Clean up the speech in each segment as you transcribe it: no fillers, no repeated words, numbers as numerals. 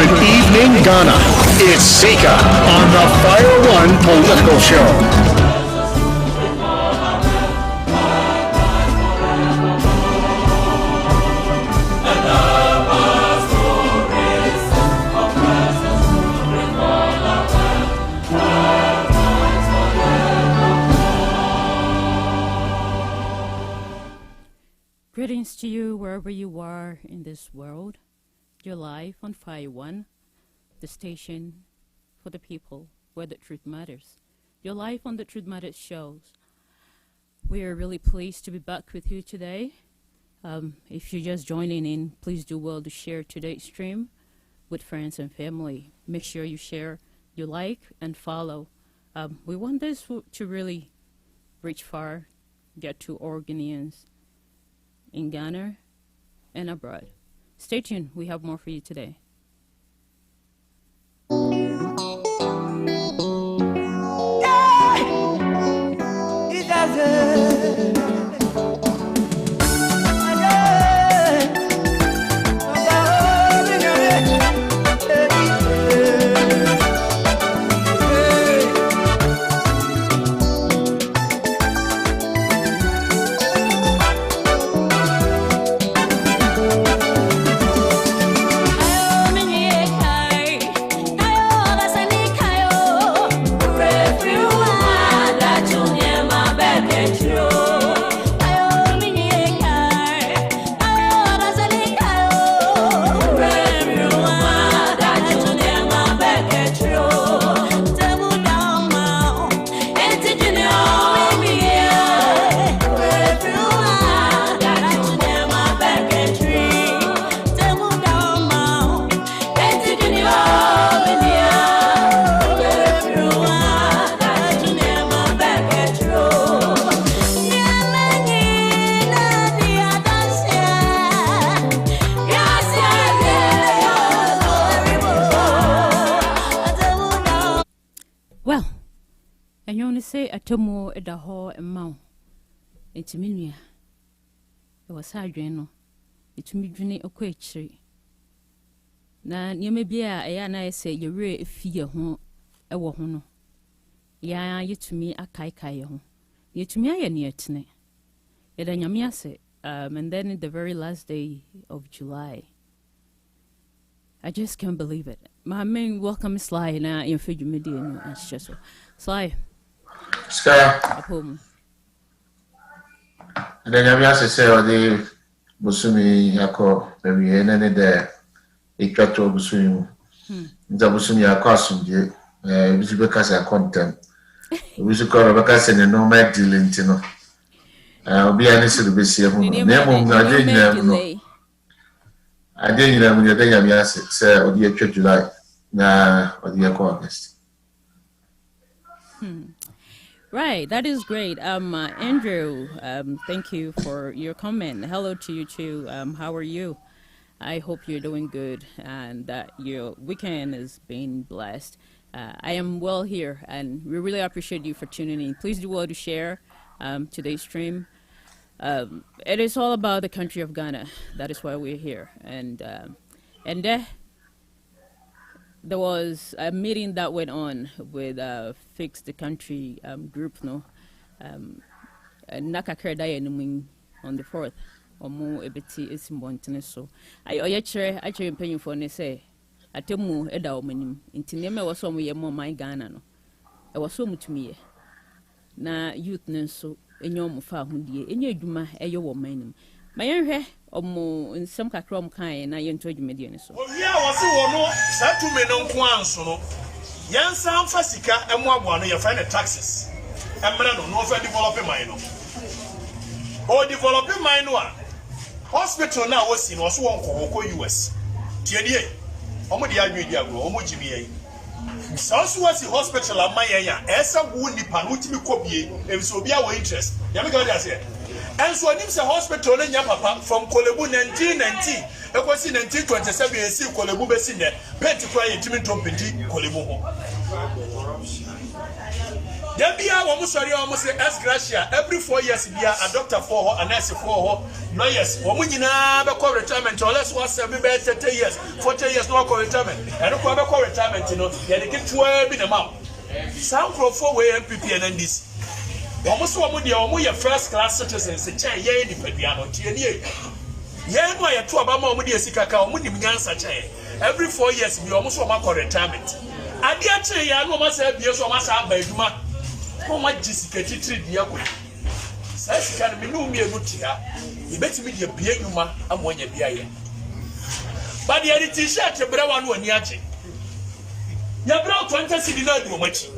Good evening, Ghana. It's Sika on the Fire One Political Show. Greetings to you wherever you are in this world. You're live on Fire One, the station for the people where the truth matters. You're live on the Truth Matters shows. We are really pleased to be back with you today. If you're just joining in, please do well to share today's stream with friends and family. Make sure you share, you like, and follow. We want this to really reach far, get to all Ghanaians in Ghana and abroad. Stay tuned, we have more for you today. Say atomo edaho emau etiminia e wasadwen no etumidwene okwaechiri na niame bia eya na ese yewre efie ho ewo ho no ya yetumi akaikai ho yetumi aye ne etene eda nyame ase and then the very last day of July, I just can't believe it. My main welcome Sly na in Fujimidi and just Sly Sky. And then I'm just say, or the Busumi Yako, maybe any day, a cat of Busumi. The Busumi Akosum, which because I content. We should call a vacation and no mag dealing, you know. I'll be honest with the BC. I didn't know when you're there, I'm just say, or the July, or the August. Right, that is great. Andrew, thank you for your comment. Hello to you too. How are you? I hope you're doing good and that your weekend is being blessed. I am well here, and we really appreciate you for tuning in. Please do well to share today's stream. It is all about the country of Ghana. That is why we're here. And there was a meeting that went on with Fix the Country group, no? Nakakredaya on the 4th, or more ebiti is in so. I actually paying for ne say, Atemu Eda Omenim, Intineme was some way more my Ghana, no. I was so much me. Na youth so, in your mufa hundi, in your duma, a yo woman. My hair or more in some cacrom kind, I enjoyed median so. Oh, yeah, was no, Satu Menon Kwansono. Yan Sam Fasika and one your friend taxes. And Brando, no for developing mine. Oh, developing mine one. Hospital now was in was one for US. TNA, Omodia Media, Omojimia. South was the hospital of Maya, Esa Woody Panutimi Kobi, and so be our interest. Yamiga said. And so I need a hospital in Yapapa from Kolebu 1990. It was in 1927 and see Kolebu Besine, Penticry and Timmy Tompinti, Kolebu. Then be almost as Gracia every 4 years be a doctor for her, a nurse for her, lawyers, Womunina, Bako retirement, or less was 30 years, 40 years, no retirement, and no retirement, you know, they get 12 in a month. Some for 4 way MPP and this. Almost one your first class citizens, a chair, ye, the Pediano, TNA. Ye, my 2 Obama, Mudia Sikaka, Mudim such a every 4 years, be almost one retirement. I dare say, I know myself, yes, or myself by Duma. How much Jessica treat the young? Says can be no mere lutia. You bet me the beer you ma, and when you be. But the other t-shirt, your brother one yachi. Your brother 20 city not do much.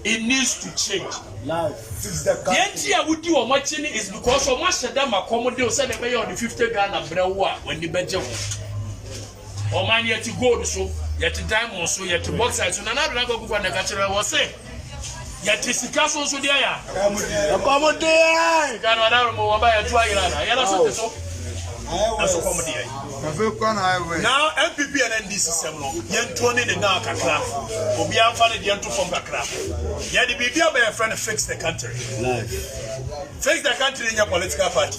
It needs to change. The idea would do a much is because of much of them accommodate said the mayor on the 50 Ghana Brewa when the Benjamin. Or man yet to go so, yet to diamond so, yet to box out. So another go for the culture was saying. Yet is the castle so there. Accommodate. Canada more by a trial. Yellow so. Now MPP and NDC Semlo, Yen Tony the now Kakra, Obia Fanny the Antu from Kakra. Yet the BBA by a friend fix the country. Fix the country in your political party.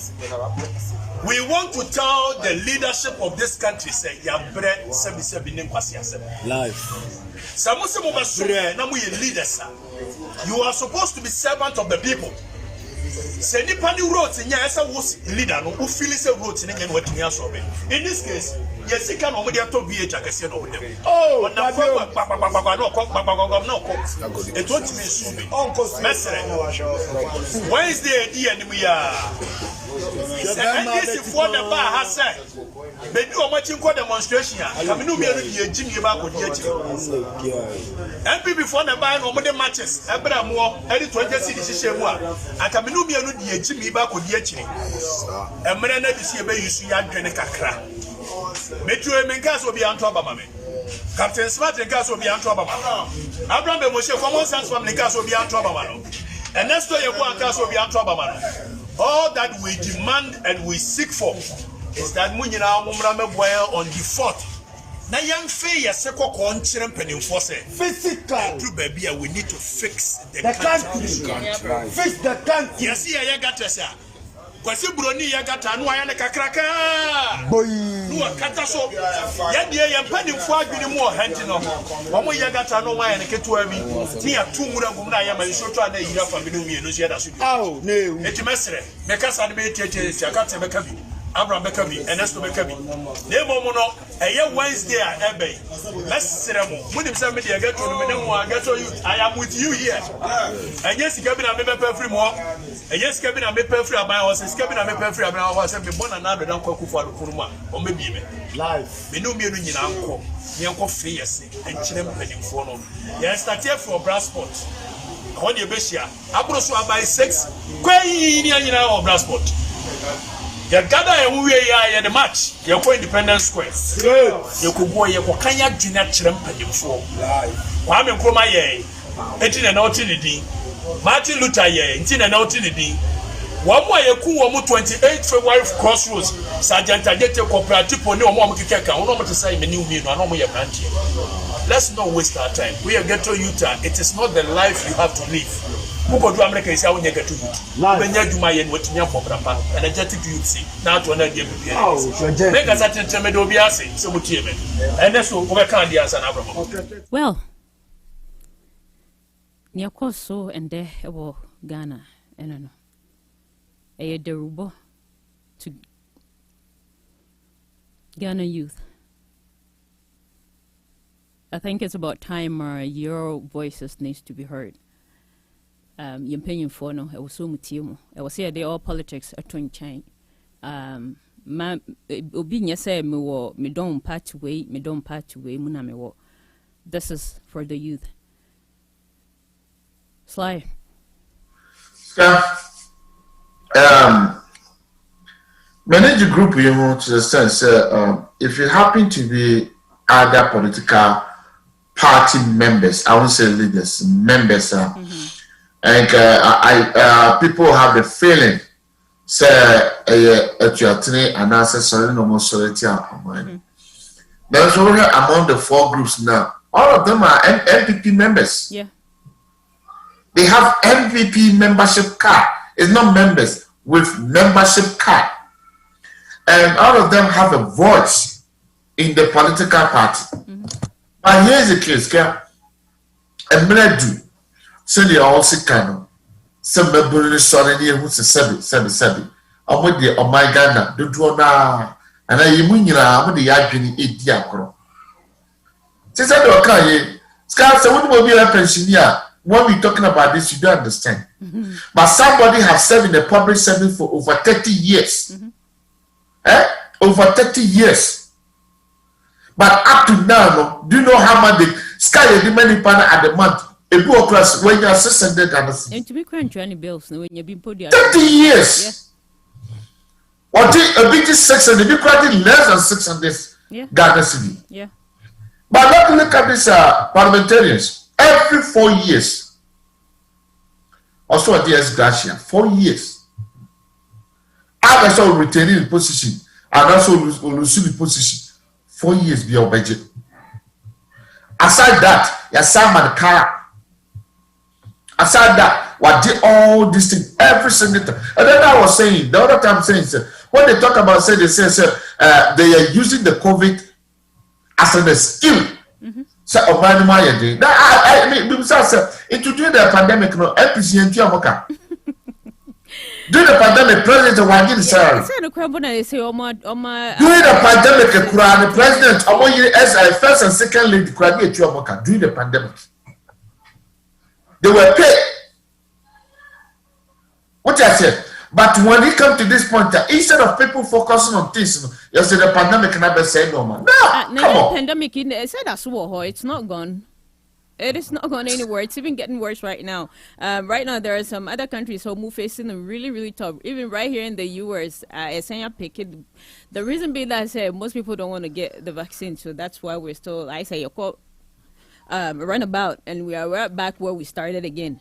We want to tell the leadership of this country, say, Yabre, Sebi Kwasiasem. Life. Samusi Mobasure, Namu leaders. You are supposed to be servant of the people. Say Nipani wrote in Yasa was leader who feels a road in Indian working as well. In this case, yes, he can only have to be a jacket over them. Oh, it won't be so big. Wednesday, dear, and we are. This for the bar has said, but you are watching for demonstration. Come to me, Jimmy about MP before the bar over the matches. Abraham War, every 20 cities, I come to me, Jimmy back with Yachini. And when I see a baby, you see, I'm drinking a crack. Metro and gas will be on top of me. Captain Smart and gas will be on top of me. Abraham was your common sense from the gas will be on top of me. And that's why your one gas will be on top of me. All that we demand and we seek for is that Munina Mumrame Boyle on the 4th. Now, young Fay, a second conchirem penny force. Physical. True baby, we need to fix the country. Fix the country. Yes, I got to say. Kwasi Broni Yagata, no, I like a cracker. Boy, no, a cataso. Yet, the penny for getting more hunting on. One Yagata, no, I and a kid to me. Tia 2 Muraguna, I am a short one, you have a million. Oh, no, it's a messer. Make us animate it, I can't make a Abraham Bekabi, and Esto Bekabi. Nemo Mono, a year Wednesday at Abbey. Let's ceremony. When you send me, I get to the minimum, I get to you. I am with you here. And yes, Cabin, I may pay free more. And yes, Cabin, I may pay free about us. Cabin, I may pay free about us. And be born another than Kokufa Kuruma, or maybe life. We know me in Uncle, Yanko Fias, and Chinem Penning for no. Yes, start here for Brassport. On your Bessia, Abroso by 6, Quay in our Brassport. You gather a way at the match, you're going Independence Square. You could go your Kanya Junior Chrimp for Kwame Nkrumah ye, 18 and out in the D. Martin Luther ye, 18 and out in the D. One more you cool 28 February crossroads, Sergeant Adete Cooperative for no more Kika, no more to say a new meal, no more your country. Let's not waste our time. We are Ghetto Utah. It is not the life you have to live. Who go to America is how we get to you. When you do my end, what you for Grandpa, energetic youth see. Now to another game. Make us at Temedobiasi, so much even. And that's what we can't do as an Abraham. Well, near Koso and there about Ghana, and I know. A derubo to Ghana youth. I think it's about time your voices needs to be heard. Your opinion for no, I was so mutimo. I was here, they all politics are twin chain. Obinya say me don't patch away, muna me wo. This is for the youth. Sly. Manage a group you know to the sense if you happen to be other political party members, I won't say leaders, members, and people have the feeling, say, at your training and answer, sorry, no more solidity. There's already among the 4 groups now. All of them are MPP members. Yeah. They have MVP membership card. It's not members with membership card. And all of them have a voice in the political party. But here's the case, a minute so they all sick kind some member sorry who's a seven. I'm with the oh my Ghana, do na and I mean I'm the Yajini 8 diacro. Since I don't care, Scars, I wouldn't be a pensioner. When we're talking about this, you don't understand. But somebody has served in the public service for over 30 years. Over 30 years. But up to now, do you know how much the sky the money partner at the month? A bureaucracy when you're 600 and to be crying bills when you've been put 30 years. Or a bit is 600, you credit less than 600 Ghana city. Yeah. But look at these parliamentarians. Every 4 years. Also at DS Gracia, 4 years. I also retaining the position and also losing the position. 4 years be your budget. Aside that, your Simon car. Aside that, what did all these things every single time. And then I was saying, the other time saying, when they talk about they say they are using the COVID as a skill. So I mean, because during the pandemic, no, MPC during the pandemic, President Wangin Sarah. During the pandemic, the President, as first and second lady, during the pandemic. They were paid. What I said. But when it comes to this point, instead of people focusing on things, you say the pandemic can never say no man. No, come on. Pandemic, it's not gone. It is not going anywhere. It's even getting worse right now. Right now, there are some other countries who are facing a really, really tough. Even right here in the U.S., the reason being that I say most people don't want to get the vaccine, so that's why we're still, I say, run about, and we are right back where we started again.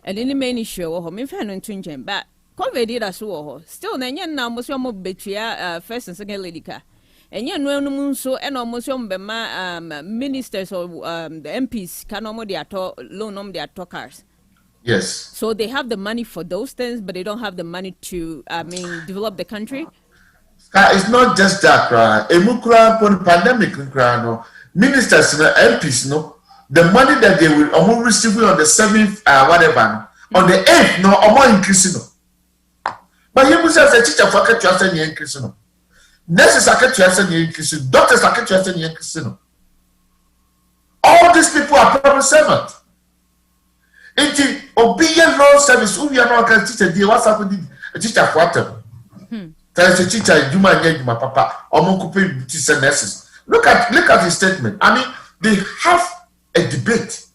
And in the main issue, but COVID did as well. Still, now most of them first and second lady car. And yet, no so and almost ministers or the MPs can almost loan their cars. Yes. So they have the money for those things, but they don't have the money to, develop the country. It's not just that, right? Pandemic, ministers and MPs, the money that they will almost receive on the 7th, whatever, on the 8th, almost increasing. But you must say a teacher for a trust and increasing. Nurses are increasing, doctors are increasing. All these people are public servants. It's obedient law service. We are not going to teach what's happening. A teacher for them. There is a teacher in my papa. Nurses. Look at his statement. I mean, they have a debate,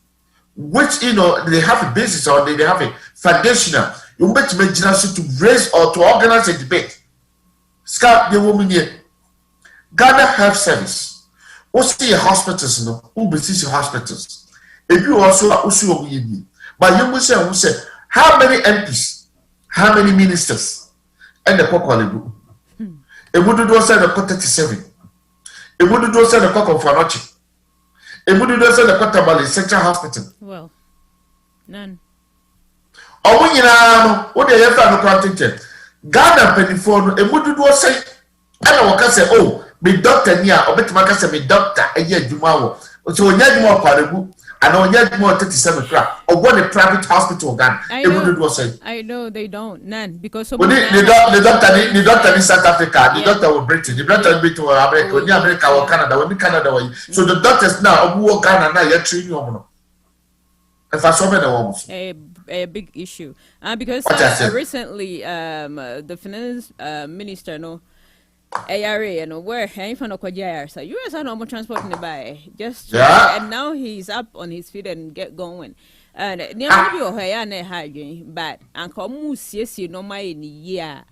which they have a basis or they have a foundational. You make to raise or to organize a debate. Scar the woman here. Ghana Health Service. What's the hospitals? Who business hospitals? If you also but you will say, how many MPs, how many ministers, and the Pokolibu? It would do say the 37. It would do say the Cock of Fanochi. It would do say the Cotabali Central Hospital. Well, none. Oh, what they have to Ghana Pennyphone, a would do say, I don't say, oh, be doctor near, or better, I say, be doctor, a year tomorrow. So, when you're more Padabu, and on yet more 37 crap, or what a private hospital Ghana, it would do say. I know they don't, none, because the doctor in South Africa, the doctor will Britain, the doctor will be to America, when America or Canada, when Canada way. So, the doctors now, who are Ghana, now you're treating you. If I saw the a big issue because recently the finance minister ARA where he found a so US are no transport nearby just and now he's up on his feet and get going and never be but and come see no my in year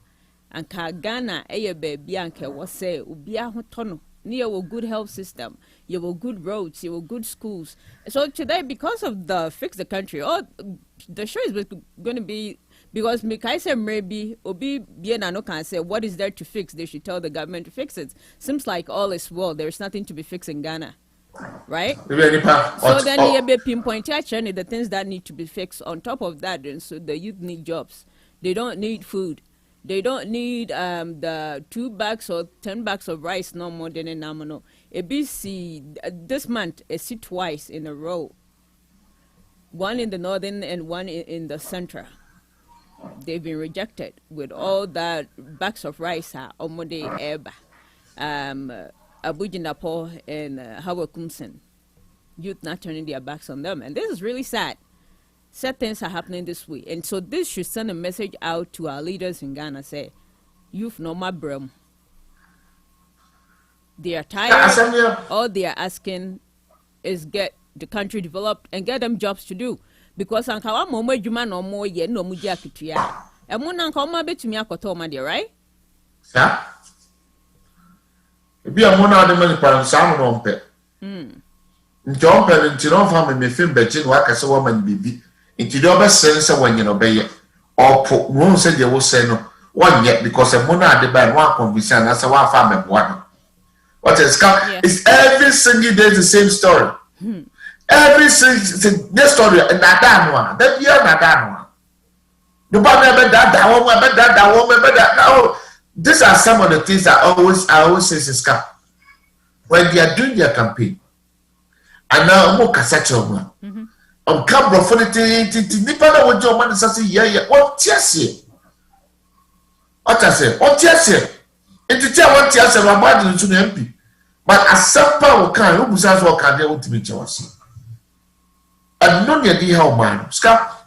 and Ghana baby anke was say ubia hotono near a good health system, you have good roads, you have good schools. So today, because of the Fix the Country, the show is going to be, because Mikaisa maybe, Obi Bienano can say, what is there to fix? They should tell the government to fix it. Seems like all is well. There's nothing to be fixed in Ghana. right? So then you be pinpoint actually the things that need to be fixed. On top of that, and so the youth need jobs. They don't need food. They don't need the 2 bags or 10 bags of rice no more than an amino. ABC this month I see twice in a row. One in the northern and one in the central. They've been rejected with all that bags of rice are Omode Eba, Abujinapo and Hawakumsen. Youth not turning their backs on them. And this is really sad. Sad things are happening this way. And so this should send a message out to our leaders in Ghana, say, youth no my brum. They are tired. All they are asking is get the country developed and get them jobs to do. Because ankawa momo juma no more ye no muja kituya. And one anka oma betumi akoto ma de, right? Sir? Be a mona de money para sam no mpe. Nti on nti no fa me film beji no aka se woman bibi. Nti do be sense wanyi no be ye. Opo no se de wo se no. One yet because a mona de by one conviction na se wa fa me boa no. What is come? It's every single day the same story. Every single this story and that one. That year that one. The one that woman. These are some of the things I always say is when they are doing their campaign. And now more cassette on camera for the nipa na wojo man say yeah what tiase what I say what tiase it tell what tiase about the MP but as some power can who business work can they want to be jealous and no need the how man ska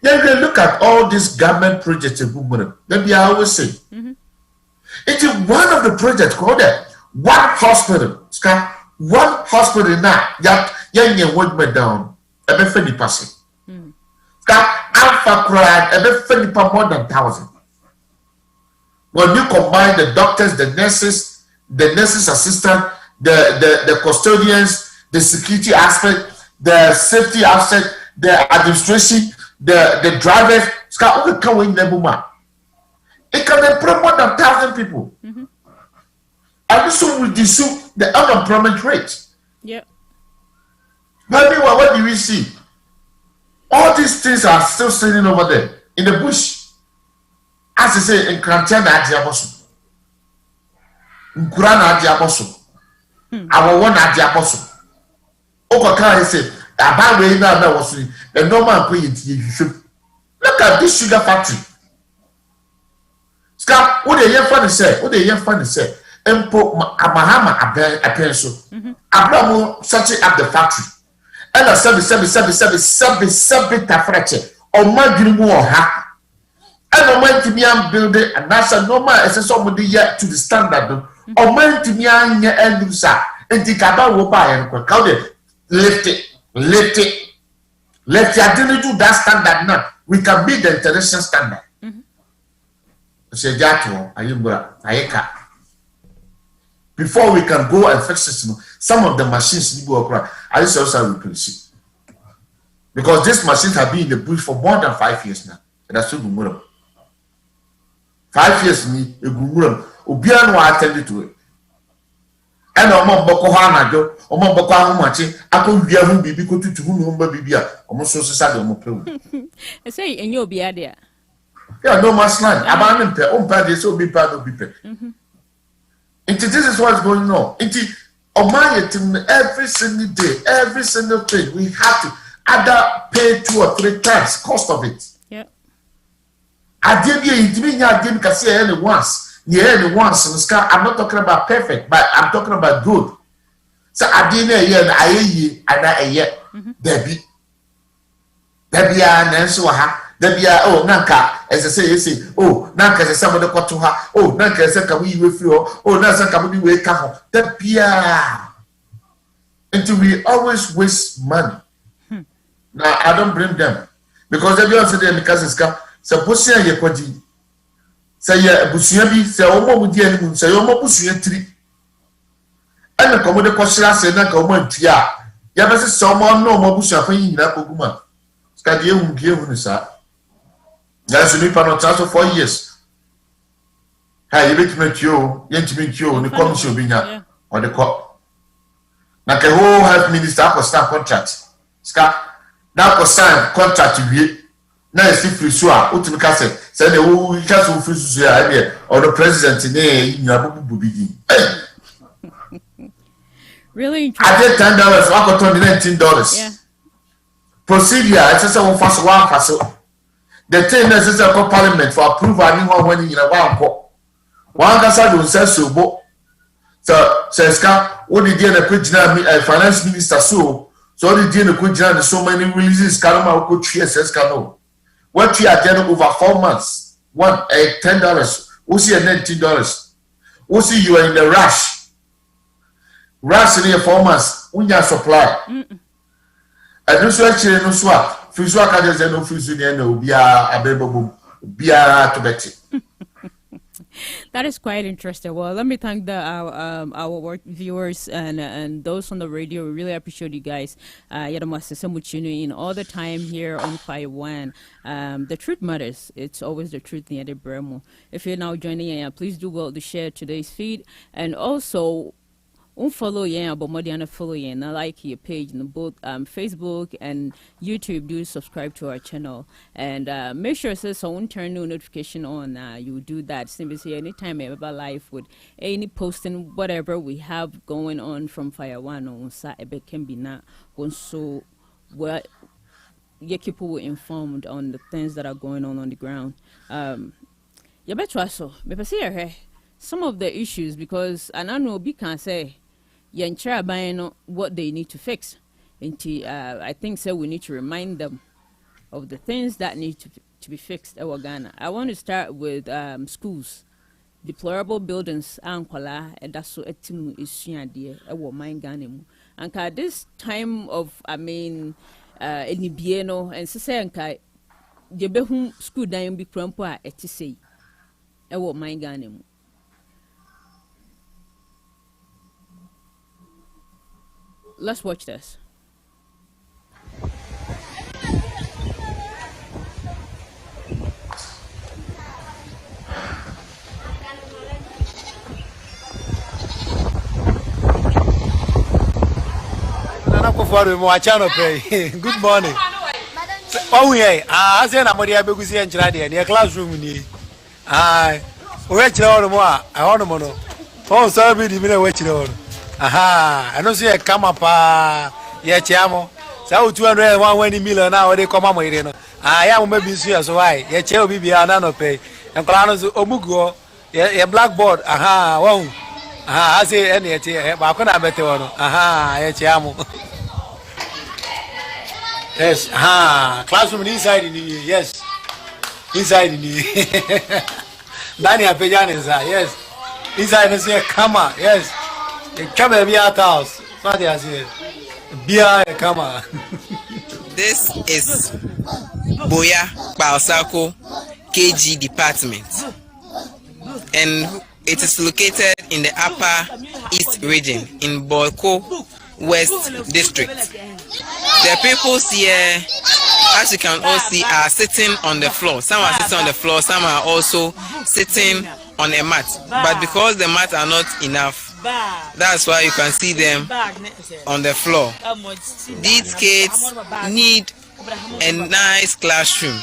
then look at all these government projects in Bumburum maybe I always say it is one of the projects called one hospital ska one hospital now yeah word me down ebe feni passe ka alpha cried ebe feni pa more than 1,000 when you combine the doctors the nurses assistant the custodians the security aspect the safety aspect the administration the drivers ska o ka we nebuma it can employ more than 1,000 people and this will reduce the unemployment rate. Yeah. Maybe what do we see? All these things are still sitting over there in the bush. As I say, in Krantana Adiabosu, in Kurana Adiabosu, our one Adiabosu. Okaka say, about way now was a normal way you should look at this sugar factory. Scap, what they hear funny say, Empo Amahama Apenso, Abramo setting up the factory. And a seven tafrache or Magrimu or ha. And a man to me and build it and that's a normal as somebody yet to the standard or man to me and your end sa and the Kaba will buy and call it lift it. I didn't do that standard now. We can beat the international standard. Say Jato, Ayeka. Before we can go and fix it, some of the machines need to work. I just also replace it. Because these machines have been in the bush for more than 5 years now. And that's still good. 5 years, me, a good Obiano attended to it. And Omo Boko Hanajo, Omo Boko Hamachi, I could be a who be to whom Bibia, almost so sad on my I say, and you'll be there. Yeah, no man's land. Abandon per own party, so be part of people. This is what's going on. Every single day, every single thing, we have to either pay 2 or 3 times cost of it. Yeah. I didn't say any once. I'm not talking about perfect, but I'm talking about good. So I didn't hear Debbie. Oh, Nanka, as I say, oh, Nanka is somebody got to her, oh, Nanka is a we with you, oh, Nanka can we wake up, that Pia. Until we always waste money. Now, I don't blame them because they don't say them because it's come. Suppose you are say, yeah, Busiabi, say, oh, would you say, oh, Busia 3. And the commodity question say, Nanka, Tia. Yabas is someone no more Busia for you, Napoguma. Scadia won't give us. That's a new panel for 4 years. Hey, you meet you, the commission being or the cop. na ke whole health minister ko sign contract ska na ko sign contract wie na esi free so a utumi ka say na wo ka so free so ya e or the president ne nyina bubu bigi really interesting. I did $10 I got $19. Yeah. Procedure it's just one fast the thing is a parliament for approval anyone when you know one can say don't say so says what did the finance minister so the deal the so many releases Kalama could says cano what you are getting over 4 months $10 we'll see $19 we'll see you are in the rush in your 4 months when you supply and this actually no swap free swap can just no free so no be a be to bet. That is quite interesting. Well, let me thank our work viewers and those on the radio. We really appreciate you guys. Tuning in all the time here on Fire One. The truth matters. It's always the truth near the Bremo. If you're now joining in, please do well to share today's feed and also follow but more than follow and like your page in both Facebook and YouTube. Do subscribe to our channel and make sure so turn notification on. You do that. Simply say anytime ever live with any posting whatever we have going on from Fire One on it can be not so what get people informed on the things that are going on the ground. You bet so some of the issues because and I know can say what they need to fix. I think so we need to remind them of the things that need to be fixed in Ghana. I want to start with schools. Deplorable buildings and that's so is Ghana. And at this time of Enibieno and Sasanka the behum school dying be crampa at say Ghana. Let's watch this. Good morning. Oh yeah, I say na mo dia begusi enchira de ne classroom ni. O we chira o mo I want mo no. Oh so be di me we chira o. Aha, I don't see a come up yeah chiamo. So 201 million now they come am ire no. I am maybe so why. Yeah che obi bia na no pay. En kala no omugo yeah blackboard. Aha, wow. Aha, I say any ba ko na bete wono. Aha, yeah chiamo. Yes, classroom inside in the yes. Inside in the Daniel Pejanes, yes. Inside is a camera, yes. The camera be at house. What they say? Beer camera. This is Boya Baosako KG department. And it is located in the upper east region in Bolko West District. The people here, as you can all see, are sitting on the floor. Some are sitting on the floor, some are also sitting on a mat. But because the mat are not enough, that's why you can see them on the floor. These kids need a nice classroom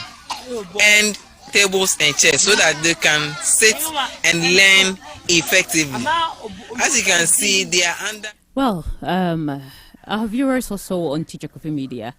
and tables and chairs so that they can sit and learn effectively. As you can see, they are under... Well, our viewers also on Teacher Coffee Media.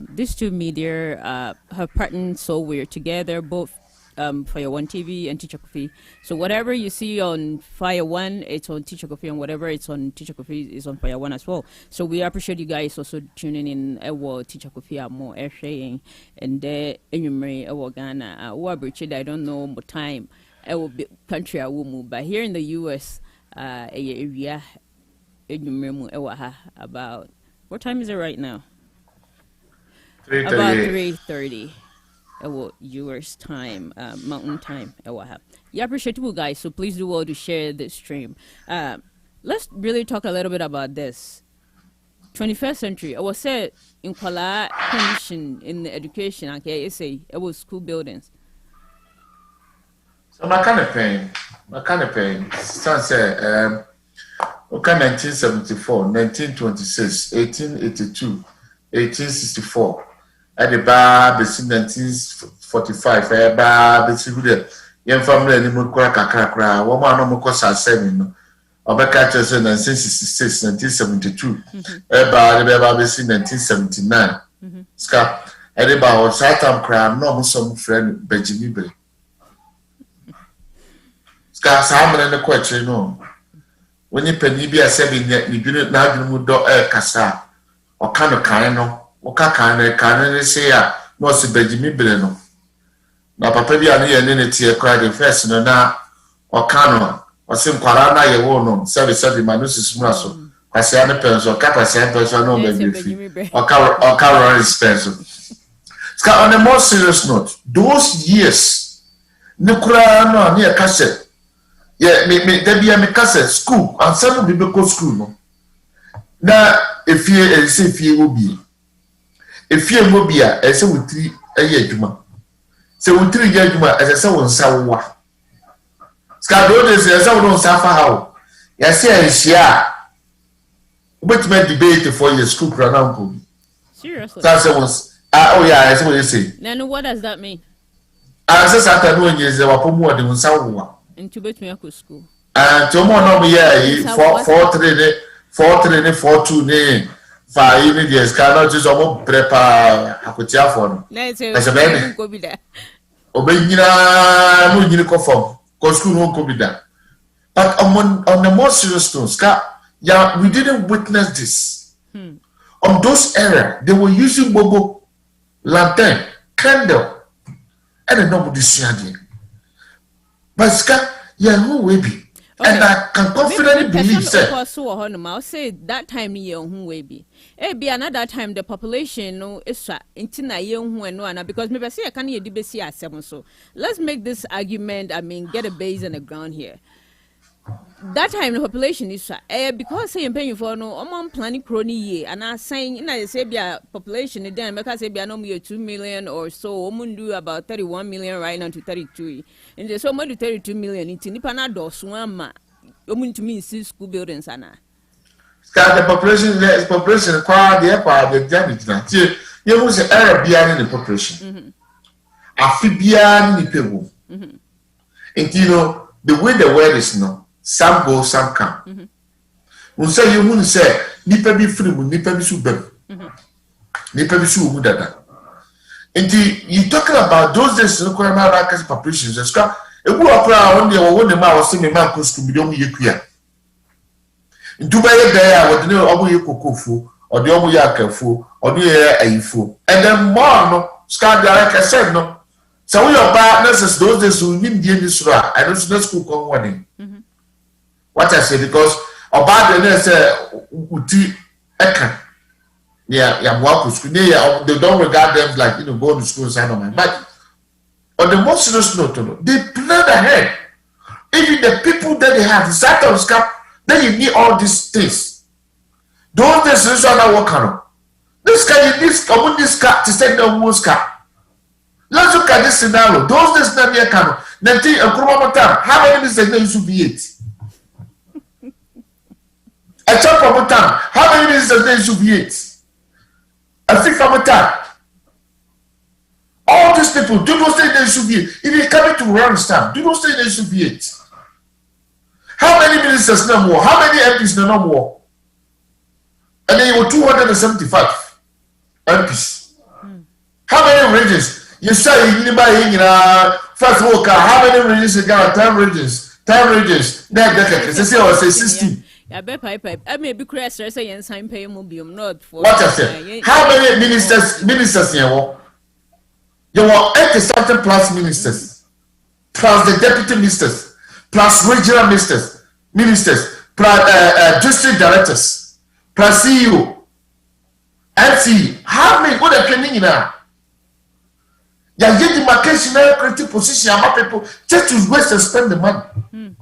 These two media have partnered, so we're together, both Fire One TV and Teacher Coffee. So whatever you see on Fire One, it's on Teacher Coffee, and whatever it's on Teacher Coffee is on Fire One as well. So we appreciate you guys also tuning in. Teacher Coffee are more sharing, and there in Ghana. I don't know more time. I will be country I will move, but here in the U.S. Area. About what time is it right now? 3:30. About 3:30. US time, mountain time. Yeah, appreciate you guys. So please do well to share this stream. Let's really talk a little bit about this. 21st century. I was said in Kuala condition in the education. Okay, I say it was school buildings. So my kind of pain. Someone said, Okay, 1974, 1926, 1882, 1864. At the bar, between 1945, a bar, between the young family and Mukrakakra, one man of Mukosa 7. Obeka Church 1966, 1972. A bar, the bar, between 1979. Ska, at the bar, was Satam Cram, no some friend, Benjamin. Ska, Simon and the question, no. When you penny be a 7 yet, you do not know do cassa or kind of no, or can say, no, see Benjamin Breno. Now, Papa be a near ninety a cried in first, no, now, or cano, or some quarana, you won't know, 7 manusis muscle, Cassiana pens or Capacian person, no baby, or Carol Spencer. Scott, on a more serious note, those years, Nukura no near cassette. Yeah, there be a cassette school, and some people go school. No, now if you will be, if you will be a say with 3 a year juma, so with 3 year juma as a someone sawa. Scarborough is a someone suffer how. Yes, yeah, which meant debate for your school program. Seriously, that's was oh yeah, that's what you say. Now, what does that mean? As I said, I know years there were more than sawa. Into bet me to school. And tomorrow, no, yeah, 4-3, 5 years cannot just almost prepare a kutia for. As a baby, Obeyina, no unicorn form, because school won't be that. But on the more serious note, yeah, we didn't witness this. On those era, they were using bobo, lantern, candle, and nobody see. But yeah, who will be? Okay. And I can confidently believe that. I'll say that time year who will be. Be another time the population no is intina young who no because maybe say I can't hear DBC at 7. So let's make this argument, get a base on the ground here. That time the population is because say paying for no among planning crony year and I'm saying in I say be a population then because say be no 2 million or so do about 31 million right now to 32 and there's so much to 32 million in Nipana do swama to mean school buildings ana the population quite the damage now you must say error behind the population amphibian ni people and you know the way the world is now. Some go, some come. We say you wouldn't say, Nipa be free, Nipa be super. Nipa be super dada. And you talking about those days, no crime about populations. If we are proud on the man was saying, man, close to me, don't you queer. In Dubai, there, what the Omo Yoko or the Omo Yaka or the Aifu. And then more, no, Scar, like I said, no. So we are partners, those days who need the Nisra. I don't know school come one. What I say because about the say uti eka yeah work school they don't regard them like go to school and but on the most serious note they plan ahead. Even the people that they have the side of scap then you need all these things. Those days are not working. This guy you need this car to send them most car. Let's look at this scenario. Those days not near Kano. Nanti a time. How many minutes they should be it? A chop from a time. How many minutes a day should be it? A thick from a time. All these people, do not say they should be it. If you're coming to run stamp, do not say they should be it. How many ministers no more? How many MPs no more? And then you were 275 MPs. How many regions? You say you buy first of all, how many regions you got? 10 regions. 10 regions. They say 16. I bet pipe. I may be crazy. I say, and sign pay mobium not for what I say. How many ministers here? There were 80-something plus ministers, plus the deputy ministers, plus regional ministers, plus district directors, plus CEO, MC. How many? What are training now? You get the demarcation, critical position, about people just to waste and spend the money.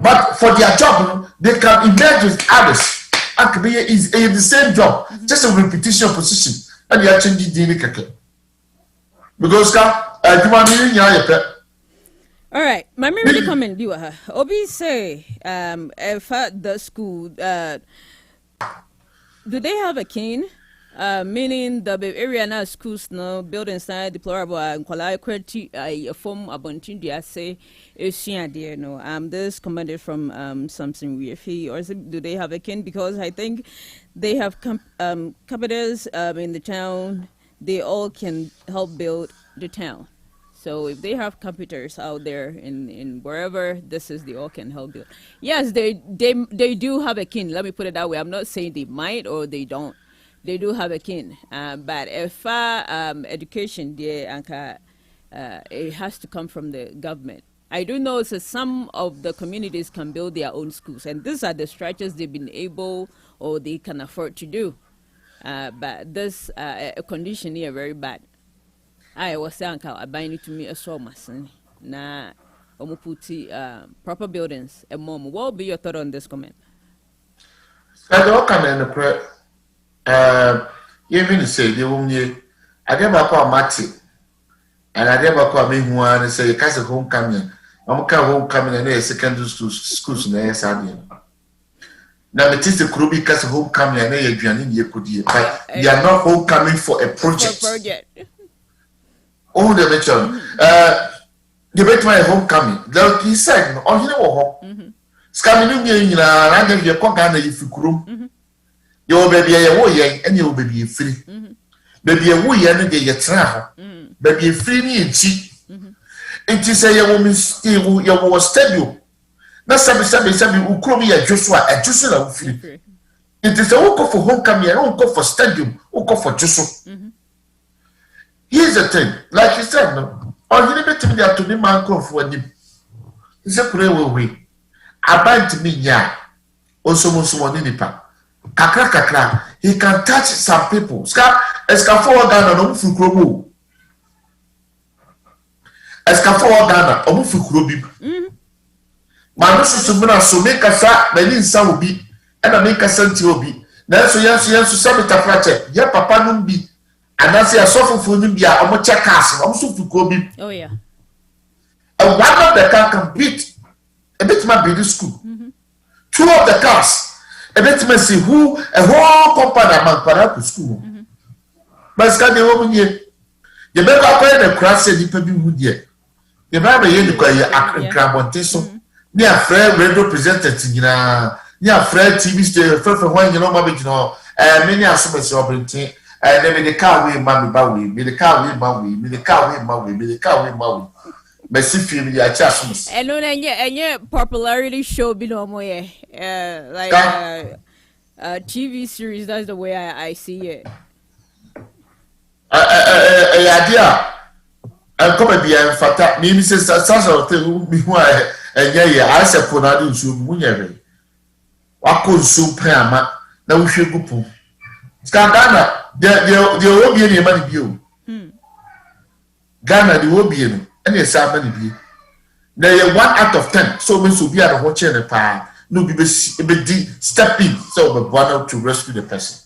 But for their job, they can engage with others. And it's the same job, just a repetition of position. And they are changing the because All right, my really comment you Obi say if at the school do they have a king? Meaning the area now schools no building side deplorable and quality quality a form abontin dia say is there no this commented from something we or do they have a king? Because I think they have competitors in the town, they all can help build the town. So if they have computers out there in wherever this is, they all can help build. Yes, they do have a king. Let me put it that way. I'm not saying they might or they don't. They do have a king. But if education there, it has to come from the government. I do know so some of the communities can build their own schools, and these are the structures they've been able or they can afford to do. But this condition here very bad. I was saying I buy it to me a so much na omuputi proper buildings and mom. What will be your thought on this comment? So even say the woman I never call Matty and I never call me one and say you can't homecoming. I'm homecoming and a secondary schools in the SRD. Now it is the Krubi Casa homecoming and a Adrian you could but they are not homecoming for a project. Oh, the mention. The bet my homecoming. Like he said, oh, you know, scamming you and your cockana if you could. Your baby a way and your baby free. Baby a way and a travel. Baby free and cheap. It is a woman still your stadium. Not somebody who could be a Joshua, a Joshua free. It is a walk for homecoming, a walk for stadium, walk for Joshua. Here's the thing, like you said, no, or you never tell me that to be man call for him. It's a prayer way. I bind to me, yeah, also one nipa. Kakra, he can touch some people. Escafo Ghana, no Fukrobo. Escafo Ghana, no Fukrobi. Manusu Sumuna, so make a fat, my name will be, and I make a centi will be. Now, so yes, to submit a flat, yeah, papa no be. And I say I suffer for Nubia, I'm a check castle, I'm so to go be. Oh, yeah. And one of the car compete a bit my baby school. Two of the cars, a bit may see who a whole company among Paraku school. But it's got the woman here. You better acquire the crass and you pay me wood yet. You better hear the quiet crab on Tesson. Near Fred radio presented near Fred TV station, for when you know my original, and many are so much operating. And then the car we mammy bowie, me the car we mammy, me the car we mammy, me the car we mammy. Messi film ya chasmus. And no, popularity show below my like TV series. That's the way I see it. Idea. I come and be a fata. Me says such a thing. Me why and yeah, I said for that in soon. Munyere. What could so payama? Now we should go. Scandana. There will be any money view. Ghana, there will be any, and yes, I money view. Now, 1 out of 10, so means to be at a watch and a power, no be stepping, so but one to rescue the person.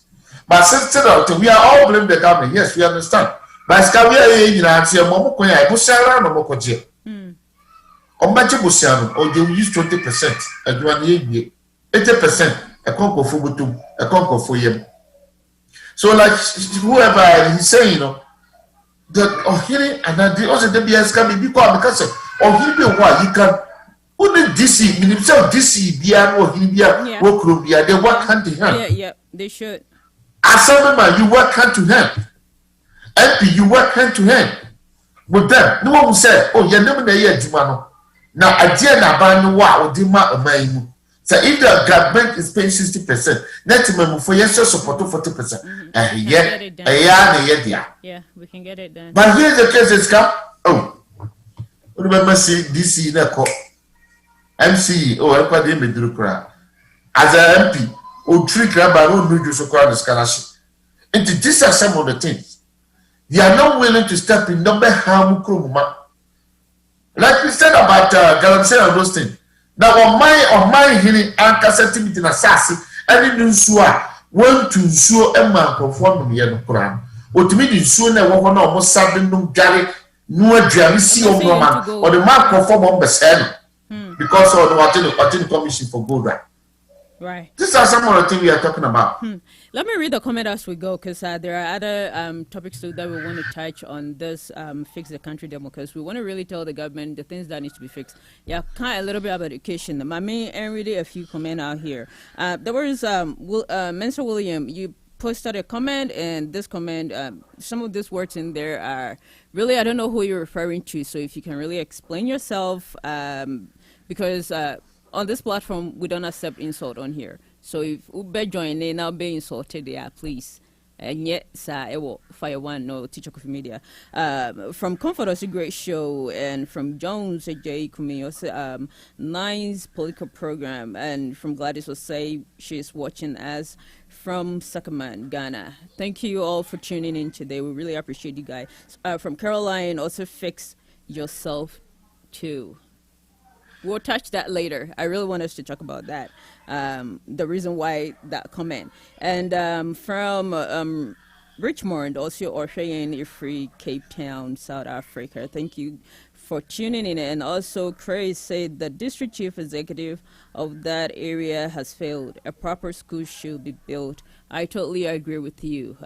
But since we are all blame the government, yes, we understand. But Scavia, you know, see a Momokoya, Busara, no Mokoje. Or Machibusiano, or you use 20%, and you are 80%, a conquer for Butum, a conquer for him. So like whoever he's saying, you know, that oh here and then also the BS can be because oh here be why you can only DC himself DC BR or here work room here they work hand to hand. Yeah, they should. Assemblyman, you work hand to hand. MP, you work hand to hand with them. No one will say, oh you're never there yet, Jumano. Now I dare not buy no wow or demand a man. So if the government is paying 60%, net member for yes, support 40%. Yeah, we can get it done. But here's the case it's come. Oh, remember see DC in a court. MC, oh, I can't even do crap. As an MP, oh, 3 crab, I don't know you so called the scholarship. And these are some of the things. They are not willing to step in number how Mukruma. Like we said about Galamsey and those things. Now on my hearing and cassette in assassin and in Sua want to show a man conform me and Quran. What to me in soon and one almost 7 no Gary no aduane si o man or the man perform on besel because of the commission for gold. Right. These are some of the things we are talking about. Let me read the comment as we go, because there are other topics too that we want to touch on this Fix the Country demo, because we want to really tell the government the things that need to be fixed. Yeah, kind of a little bit about education. I mean, and really a few comments out here. There was Mr. William, you posted a comment, and this comment, some of these words in there are really, I don't know who you're referring to, so if you can really explain yourself, because on this platform, we don't accept insult on here. So if Ube join in, now be insulted, yeah, please. And yet, sir, it will fire one, no teacher of media. From Comfort, also great show, and from Jones, J. Kumi, also nice political program, and from Gladys will say she's watching us from Sacramento, Ghana. Thank you all for tuning in today. We really appreciate you guys. From Caroline, also fix yourself too. We'll touch that later. I really want us to talk about that, the reason why that comment. And from Richmond, also Orshayen Free, Cape Town, South Africa. Thank you for tuning in. And also, Craig said the district chief executive of that area has failed. A proper school should be built. I totally agree with you.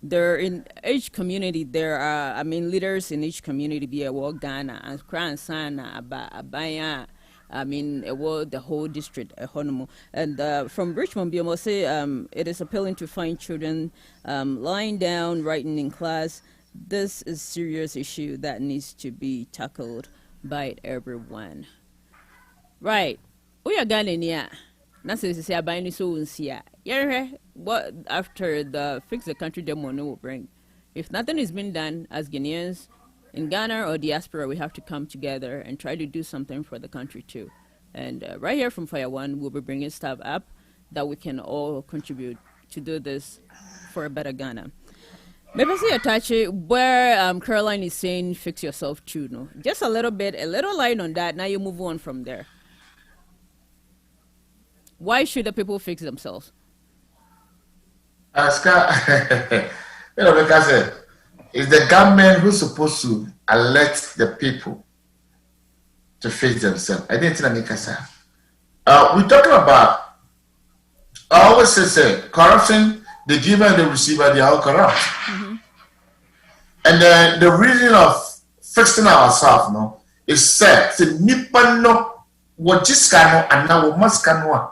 There in each community there are leaders in each community be a Ghana and Kran Sana Abaya the whole district and from Richmond BMO say it is appealing to find children lying down writing in class. This is a serious issue that needs to be tackled by everyone. Right. We are Ghana. What after the Fix the Country demo will bring? If nothing is being done as Ghanaians in Ghana or diaspora, we have to come together and try to do something for the country too. And right here from Fire One, we'll be bringing stuff up that we can all contribute to do this for a better Ghana. Maybe see a touch where Caroline is saying fix yourself too. No, just a little line on that. Now you move on from there. Why should the people fix themselves? Like I said, it's the government who's supposed to alert the people to fix themselves. I didn't think we're talking about, I always say corruption, the giver and the receiver, they are all corrupt. Mm-hmm. And then the reason of fixing ourselves, no, is said, nipa no, what just cano and now we must canoa.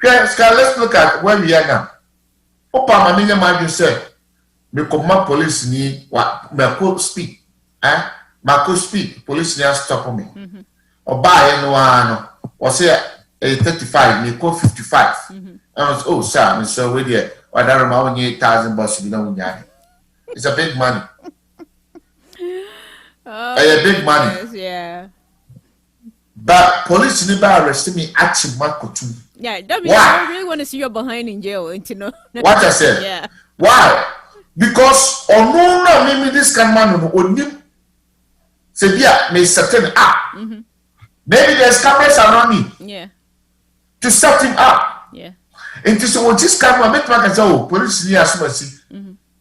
Let's look at where we are now. Opa Mamina Maju said, me come police ni what Marco speak. Marco speak, police ni stop me. Or buy no or say 35, me call 55. And I was, oh sir, so with you, or that amount 8,000 bucks, you know, it's a big money. A big money. Yes, yeah. But police never arrested me at Chimakotu. Yeah, that means I really want to see you behind in jail, you know. What I said? Yeah. Why? Because no, maybe this kind of man only said, yeah, may certain up. Maybe there's cameras around me. Yeah. To set him up. Yeah. And to say, well, this camera make man say, oh, police near us.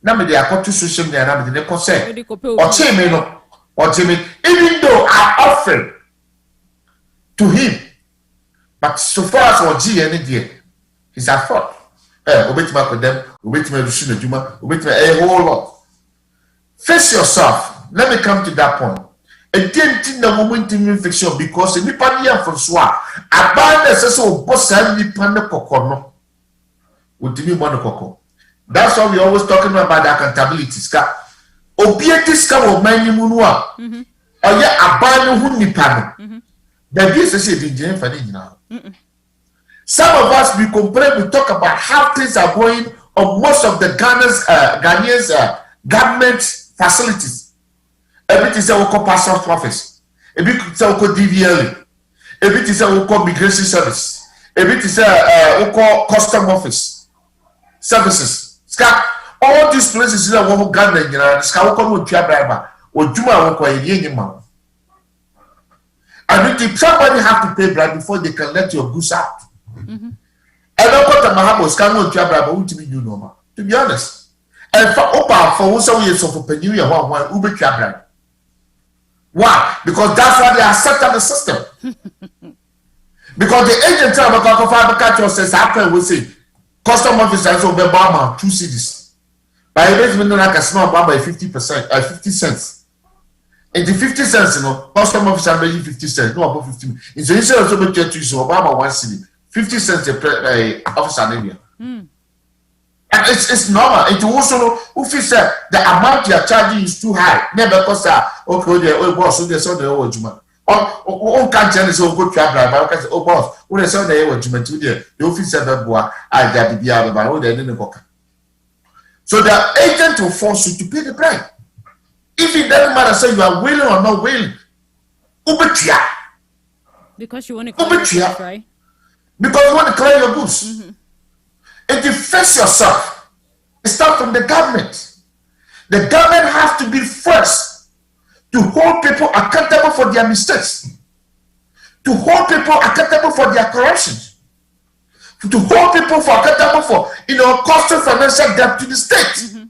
Now me they are called to social media. Now me they concern. Or say me no. Or say me, even though I offer to him, but so far as what G any day, he's at fault. Obey back with them, obey me Rushina Juma, obey me a whole lot. Face yourself. Let me come to that point. And then think the moment in infection because the Nipania from Swa, about the so boss and Nipanda Cocono would me monococo. That's why we always talking about accountability. Ska Obieti Ska or Mani Munua. Or yet abandon who Nipano. The business is in jail for now. Some of us we complain, we talk about how things are going on most of the Ghanaians government facilities. Everything is a passport office. Everything is a DVL. Everything is a migration service. Everything is a custom office services. All these places are one Ghana. You know, or Juma or and if somebody have to pay bribe before they can let your goods out. I don't put a Mahabos can not bribe, to be honest. And for opa for who say so for penny ya one ube twabra. Why? Because that's why they accepted the system. Because the agent of Akufo-Addo says after we say custom officers will be Bama 2 cities. By the way, like a small by 50%, 50 cents. And the 50 cents, you know, custom officer paying 50 cents, no about 50. In the initial also be to so Obama 1 city, 50 cents a officer area. And it's normal. It also who feels that the amount you are charging is too high. Never because okay, the boss, so there's all the old juma. On can't tell us go travel, because oh boss, when I saw the old juma today, the officer that boy, I got to be out of my own in the book. So the agent will force you to pay the price. If it doesn't matter, say you are willing or not willing, because you want to clear your goods, right? Because you want to clear your goods. And you face yourself. It starts from the government. The government has to be first to hold people accountable for their mistakes, to hold people accountable for their corruptions, to hold people accountable for costing financial debt to the state.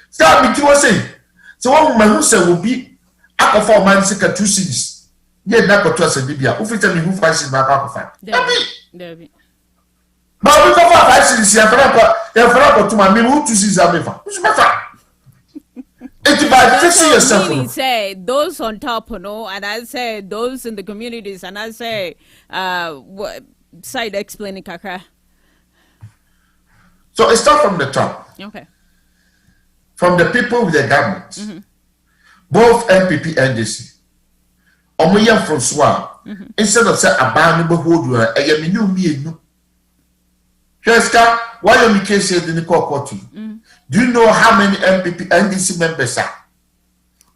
So I'm saying, so one woman who said will be Akufo man sick 2 cities. Yeah, not go to us in Libya. Who fit me who finds my Akufo? Debbie. But we go for 5 cities. You have to my me who 2 cities are me for. Who's better? It's by fixing yourself. Really say those on top, and I say those in the communities, and I say side explaining kakra. So it starts from the top. Okay. From the people with the government, both MPP and DC. Omoya Francois, instead of say abandon hold you, I am new me. Cheska, why you make say the court? Do you know how many MPP and DC members are?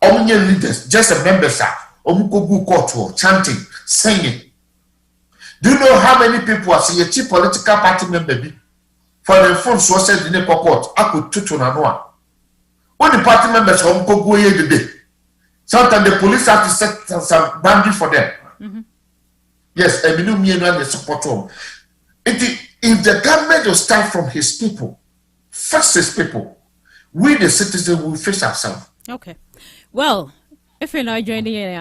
Omoya leaders, just a members are. Omukogu court chanting, singing. Do you know how many people are saying a chief political party member be? For the Francois said in the court, I could tutu na noa. When the party members go here today, sometimes the police have to set some boundary for them. Yes, and you know the support them. If the government will start from his people, first his people, we the citizens will face ourselves. Okay. Well, if you're not joining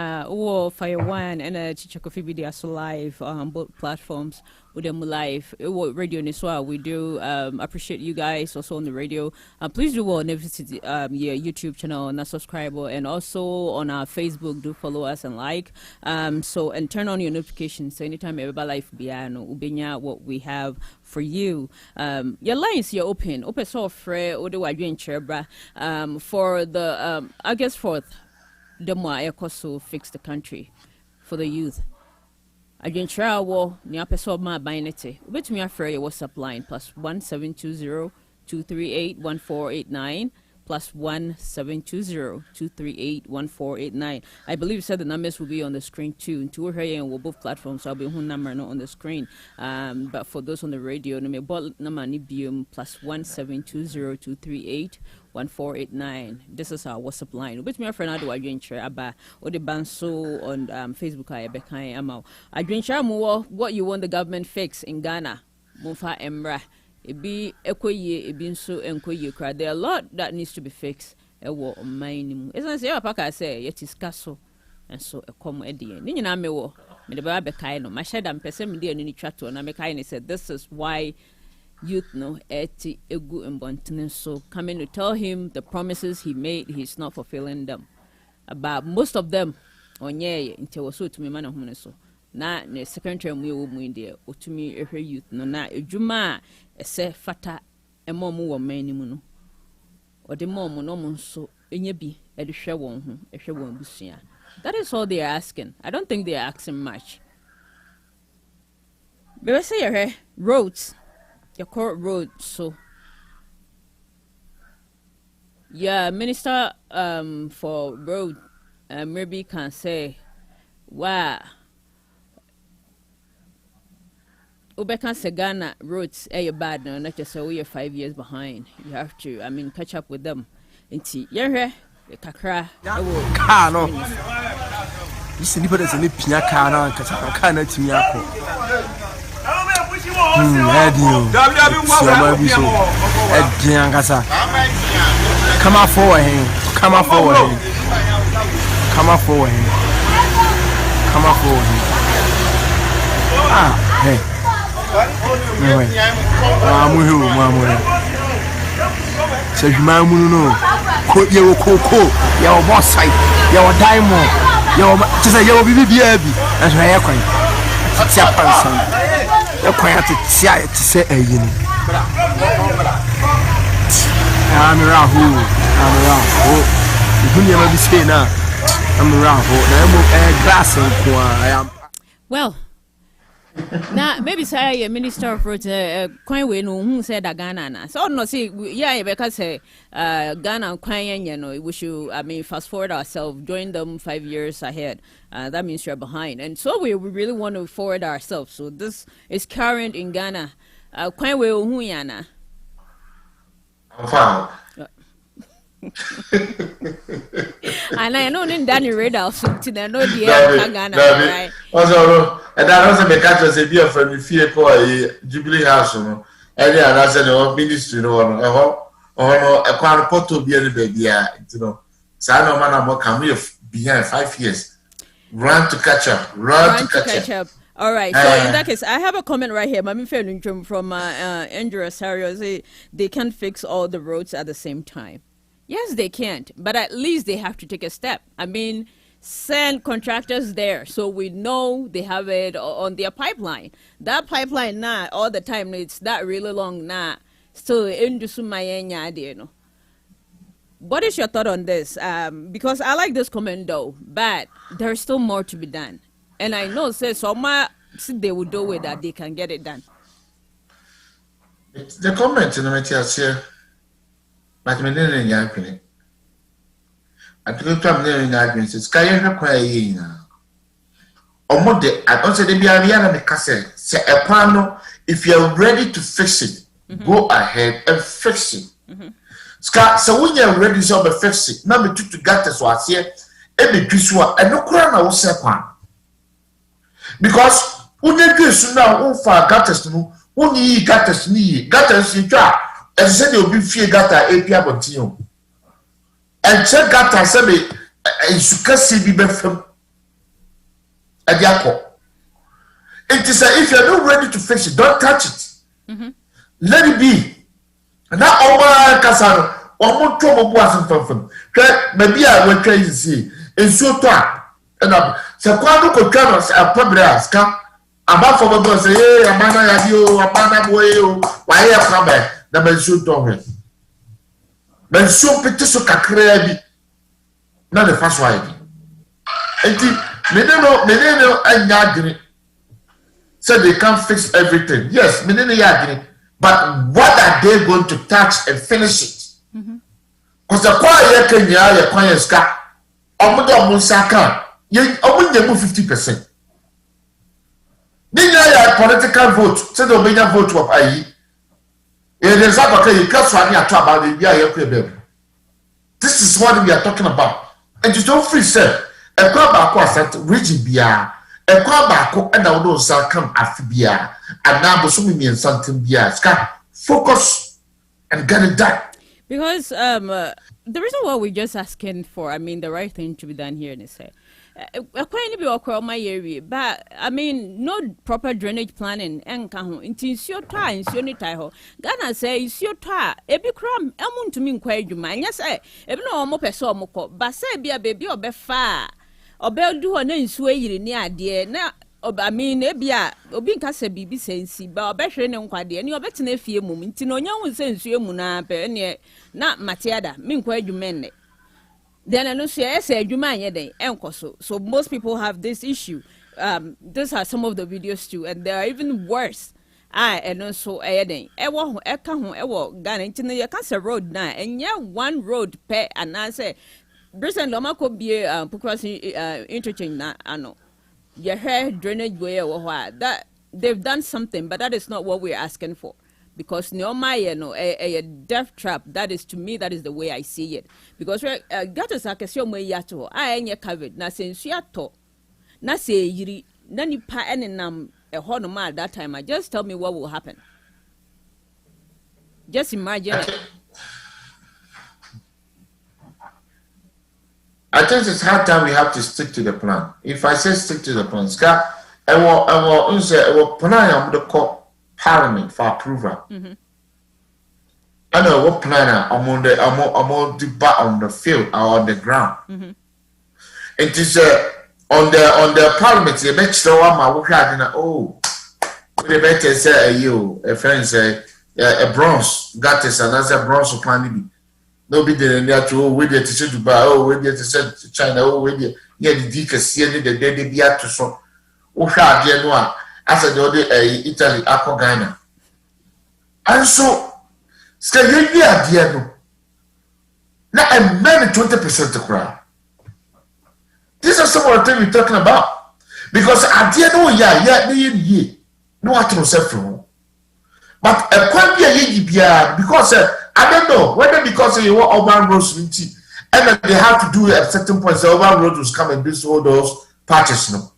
Fire One and Chichakofi video live on both platforms with them live, radio in Iswa, we do appreciate you guys also on the radio. Please do visit YouTube channel and subscribe, and also on our Facebook, do follow us and like. And turn on your notifications so anytime everybody live ubenya what we have for you. Your lines are open so free or the for the August 4th. The more ECOSO fix the country for the youth. Again, try war near person my binety. Which me afraid your WhatsApp line +1 720 238 1489 +1 720 238 1489. I believe you said the numbers will be on the screen too. To her and both platforms, so I'll be one number not on the screen. But for those on the radio, no me bot number ni bium +1 720 238 1489. This is our WhatsApp line. Which me a friend I do share about or the banso on Facebook I be kind amount. I drink share more what you want the government fix in Ghana. Mofa Emra. It be equaye, it be so enquaye cry. There are a lot that needs to be fixed. A war on minimum. It's not say what I say, yet is castle and so a comedy. Nini na me wo. Me the baby kind of my shed and person me any chat and I kind said this is why youth no eti egu and bontin so coming to tell him the promises he made, he's not fulfilling them. About most of them on ye until so to me man of so. Na the second term we will win there or to me every youth no na ejuma ese fata e mom wo mani mu no or the mom no so enye bi e de hwe won ho e hwe won busua. That is all they are asking. I don't think they are asking much. But we say your roads, your court road so yeah, minister for road maybe can say wow Ubeka Sagana roads bad now, not just so we are 5 years behind. You have to, catch up with them. Inti, you're kakra. Car no. This is the only pina car now, because I can't let me up. Come on forward here. Come on forward here. Come on forward here. Come on forward here. Ah, hey. Anyway. I'm with you, so you might know. You your boss side, your diamond, your just a your baby. That's why you're going to you're going to say a unit. I'm around who? I'm around who? You never be saying now. I'm around who? I'm glass and well. Now maybe say a minister of roads Quine who said that Ghana so no see yeah because Ghana Quine you know we should fast forward ourselves join them 5 years ahead that means you're behind and so we really want to forward ourselves so this is current in Ghana Quine who yana and I know in Danny Radar so to the no dear Ghana right also and that also make us a beer from the fear for Jubilee House and I said the ministry no a quite pot to be any baby you know so I know man about come here behind 5 years run to catch up All right, so in that case, I have a comment right here. Mami Felunjum from Andrew Rosario say they can't fix all the roads at the same time. Yes, they can't, but at least they have to take a step. Send contractors there so we know they have it on their pipeline. That pipeline now all the time it's that really long now. So what is your thought on this? Because I like this comment though, but there's still more to be done. And I know say they will do it that they can get it done. The comment in the material but me didn't yakin. I took time there in arguments. It's Kayana Quayina. Or more, I don't say the Biariana Mikase. Say a pano, if you're ready to fix it, go ahead and fix it. Scott, so when you're ready to fix it, number two to get us was here, every Christmas, and no crown will say pan. Because when you do so now, for gutters, when you gutters, you try. And said you'll be fear gata API continue. And check gata said you can see be from at the airport. It is if you're not ready to fix it, don't touch it. Let it be. And now over Casano, or more trouble wasn't from. Maybe I will try to see. And so talk. And so quando cocanos a pobres come. About for the say, hey, a man I you, a man boy, why you come back? Na mensu tohwe mensu petiso kakra bi na the first one enti meneno anya agri said they can't fix everything yes meneno ya agri but what are they going to touch and finish it because the choir Kenya ya choir ska omodo saka ye omunye mu 50% ninya ya political vote said the obenya vote of ayi. This is what we are talking about. And you don't free say a crab across region bia a crab and I don't sell come afibia and now Bosumi and something bia focus and get it done. Because the reason why we're just asking for the right thing to be done here in say quite be across my area, but no proper drainage planning and it's your time, it's your time. Ghana say it's your time. Every crumb, to me quite you mind. Yes, every no more person moko, but say be a baby or be far or bell do a name sway near dear. Now, ebia obi nka se bibi sensi ba obehwe ne nkwade ene obetena fie mum nti no nya won sensu emu na pe ene na matiada me nkwa adwumenne then no so yes adwuma anye den enkoso so most people have this issue. These are some of the videos too and they are even worse. And also den ewo eka ho ewo Ghana nti no ye ka se road na enye one road per and I say recently omako bie interchange na ano your hair drainage way or that they've done something, but that is not what we're asking for. Because a death trap, that is to me, that is the way I see it. Because gutters are yato, I ain't covered. Na since you to na say yiri nani pa enenam a honoma at that time. Just tell me what will happen. Just imagine it. I think it's hard time we have to stick to the plan. If I say stick to the plan, Ska, I will plan I'm the call Parliament for approval. I know what plan I'm on the debate on the field or on the ground. It is on the Parliament. The next one my work oh, the better say a friend say a bronze got is another bronze plan. Nobody did there to wait to say Dubai, oh, wait to say China, oh, wait the Dicas, the day be to so. Oha, dear Noah, as a daughter, Italy, Aqua Ghana. And so, stay here, dear no. Now, I'm many 20% to cry. These are some of the things we're talking about. Because I didn't know, yeah, no, I don't say from. But a quite be because I don't know whether because you want urban roads and then they have to do at certain points. The urban road was come and do all those patches, no.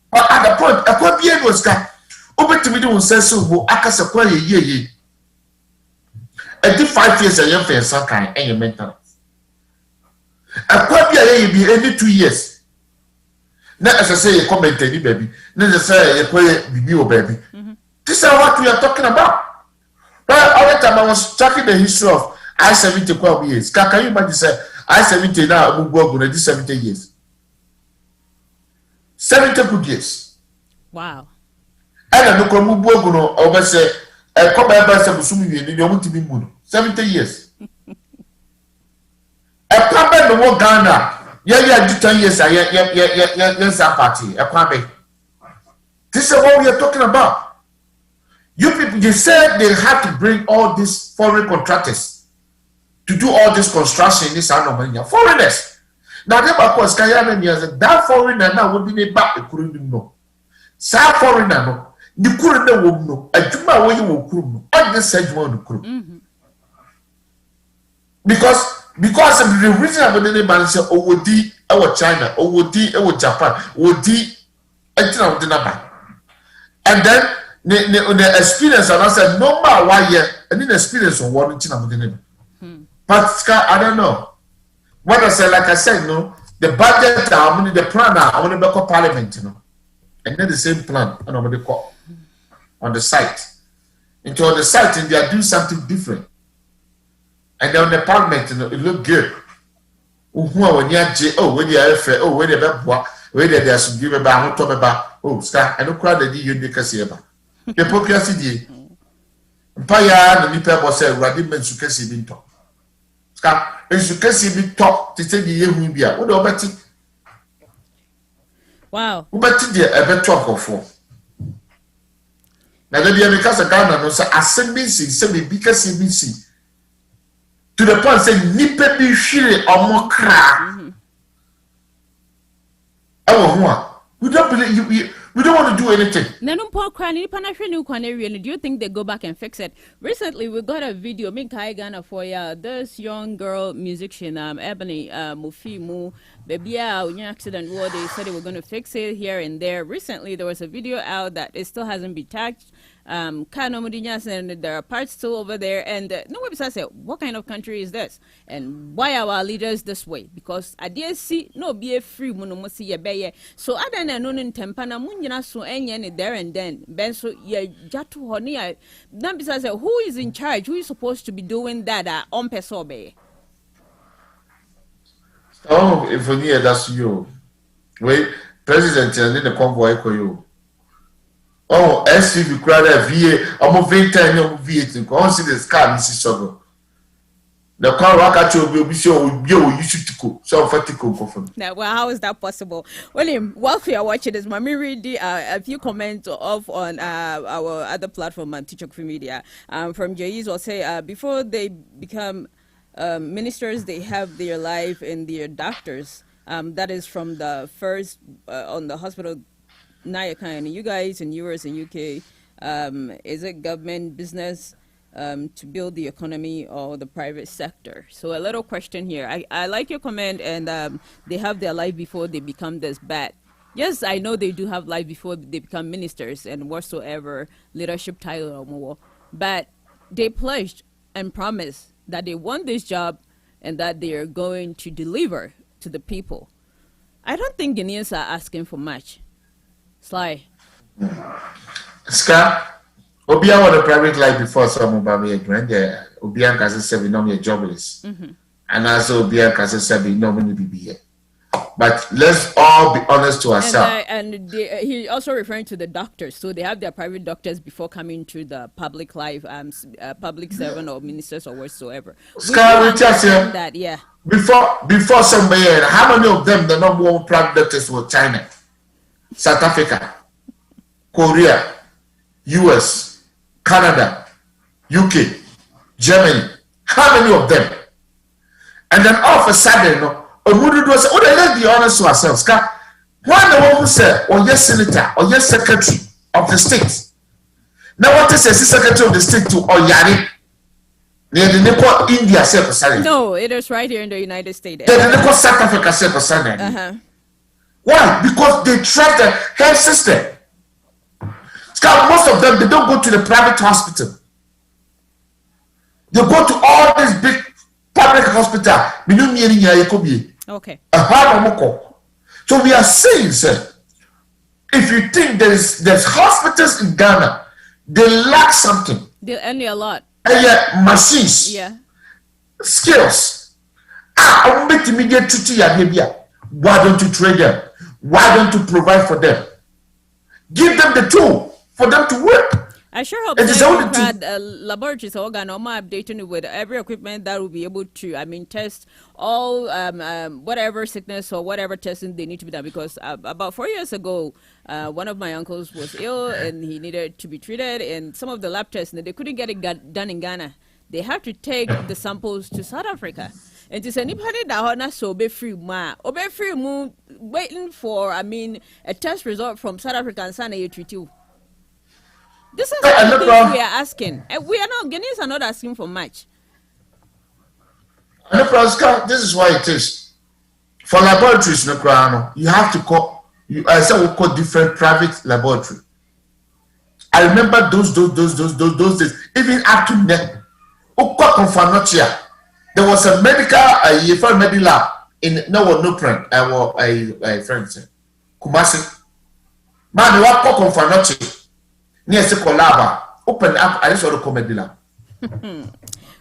But at the point, a quite be was that over to me don't say so. I can supply a year. I did 5 years a young fan, some kind and your maintenance. A quite be any 2 years. Now, as I say, a comment, baby. Then I say, a quite be baby. This is what we are talking about. But all the time I was tracking the history of I-70 12 years. Can you imagine say I-70 now will go on 70 years? 70 good years. Wow. And I look on Mubogono over say a come by Sabusumi in the Omuti Moon. 70 years. A papa no more Ghana. Yeah, 10 years. Yes, a party. A papa. This is what we are talking about. You people, they said they have to bring all these foreign contractors to do all this construction in this anomaly. Foreigners. Now, they are called Skayana. That foreigner now would be back. They couldn't know. Some foreigner, no. You couldn't know. A Juma way you will crew. I just said you want to crew. Because the reason I'm going to man say, oh, would our China, oh, would our Japan, would and then the experience and I said no matter 1 year and then experience on one thing but I don't know what I said. Like I said, no, the budget the plan I want to back up parliament, you know, and then the same plan and I'm going to call on the site into on the site and they are doing something different and then on the parliament, you know, it look good. When you when you are when you where there some give about how about star I don't cry the you make us here. Hypocrisy. Empire and Nipa was a radical success in talk. Scar, and success in talk to take the year will be a what about it? Wow. Who bet it a better talk of four. Now, the because a Ghana knows a semi because CBC to the point saying Nipa be shiri or more crack. We don't believe we don't want to do anything. Do you think they go back and fix it? Recently, we got a video. Ghana for this young girl musician, Ebony Mufimu. Baby, accident where they said they were going to fix it here and there. Recently, there was a video out that it still hasn't been tagged. And there are parts still over there, and no website said, what kind of country is this, and why are our leaders this way? Because I did see no be a free monomosi ye beye. So I don't know in tempana munyana so any there and then ben so ye jatu honey. Then besides, who is in charge? Who is supposed to be doing that on pesobe? Oh, if we need that's you. Wait, president and then the convoy for you. Oh, SUV crowd VA, I'm moving 10 years VA to go see the scar, Mrs. Sogo. The car rocket will be sure you should go. So fatico for now, well, how is that possible? William, whilst we are watching this, let me read a few comments off on our other platform, Teacher Free Media. From Jay's will say, before they become ministers, they have their life and their doctors. That is from the first on the hospital. Nayakan, you guys in US and UK, is it government business to build the economy or the private sector? So a little question here. I like your comment, and they have their life before they become this bad. Yes, I know they do have life before they become ministers and whatsoever leadership title or more, but they pledged and promised that they want this job and that they are going to deliver to the people. I don't think Ghanaians are asking for much. Sly. Ska, Obia was a private life before some of me grand there. Obia Casa said, no, you're jobless. And also Obia Casa said, no, many be here. But let's all be honest to ourselves. He also referring to the doctors. So they have their private doctors before coming to the public life, public servant or ministers or whatsoever. Ska, we tell you that, yeah. Before somebody, how many of them the number one private doctors were China, South Africa, Korea, US, Canada, UK, Germany? How many of them? And then all of a sudden, let's be honest to ourselves. When the woman said, or yes, senator, or yes, secretary of the state. Now, what is the secretary of the state to Oyari? Near the Nepal, India, no, it is right here in the United States. The Nepal, South Africa, Why? Because they trust the health system. Most of them, they don't go to the private hospital. They go to all these big public hospitals. Okay. So we are saying, sir, if you think there's hospitals in Ghana, they lack something. They only a lot. Machines. Yeah. Skills. Why don't you train them? Why don't you provide for them? Give them the tool for them to work. I sure hope laboratories are updating it with every equipment that will be able to, test all whatever sickness or whatever testing they need to be done. Because about 4 years ago, one of my uncles was ill and he needed to be treated. And some of the lab tests, they couldn't get it done in Ghana. They have to take the samples to South Africa. And it's anybody that so be free waiting for a test result from South Africa and Sana treat you. This is what we are asking. We are not, Ghanaians are not asking for much. This is why it is. For laboratories, you have to call, I said we call different private laboratory. I remember those days, even up to now. There was a medical lab in no friend. I friend Kumasi. Man, you are called Confanochi. Near Sekolaba, open up. I just want to come lab.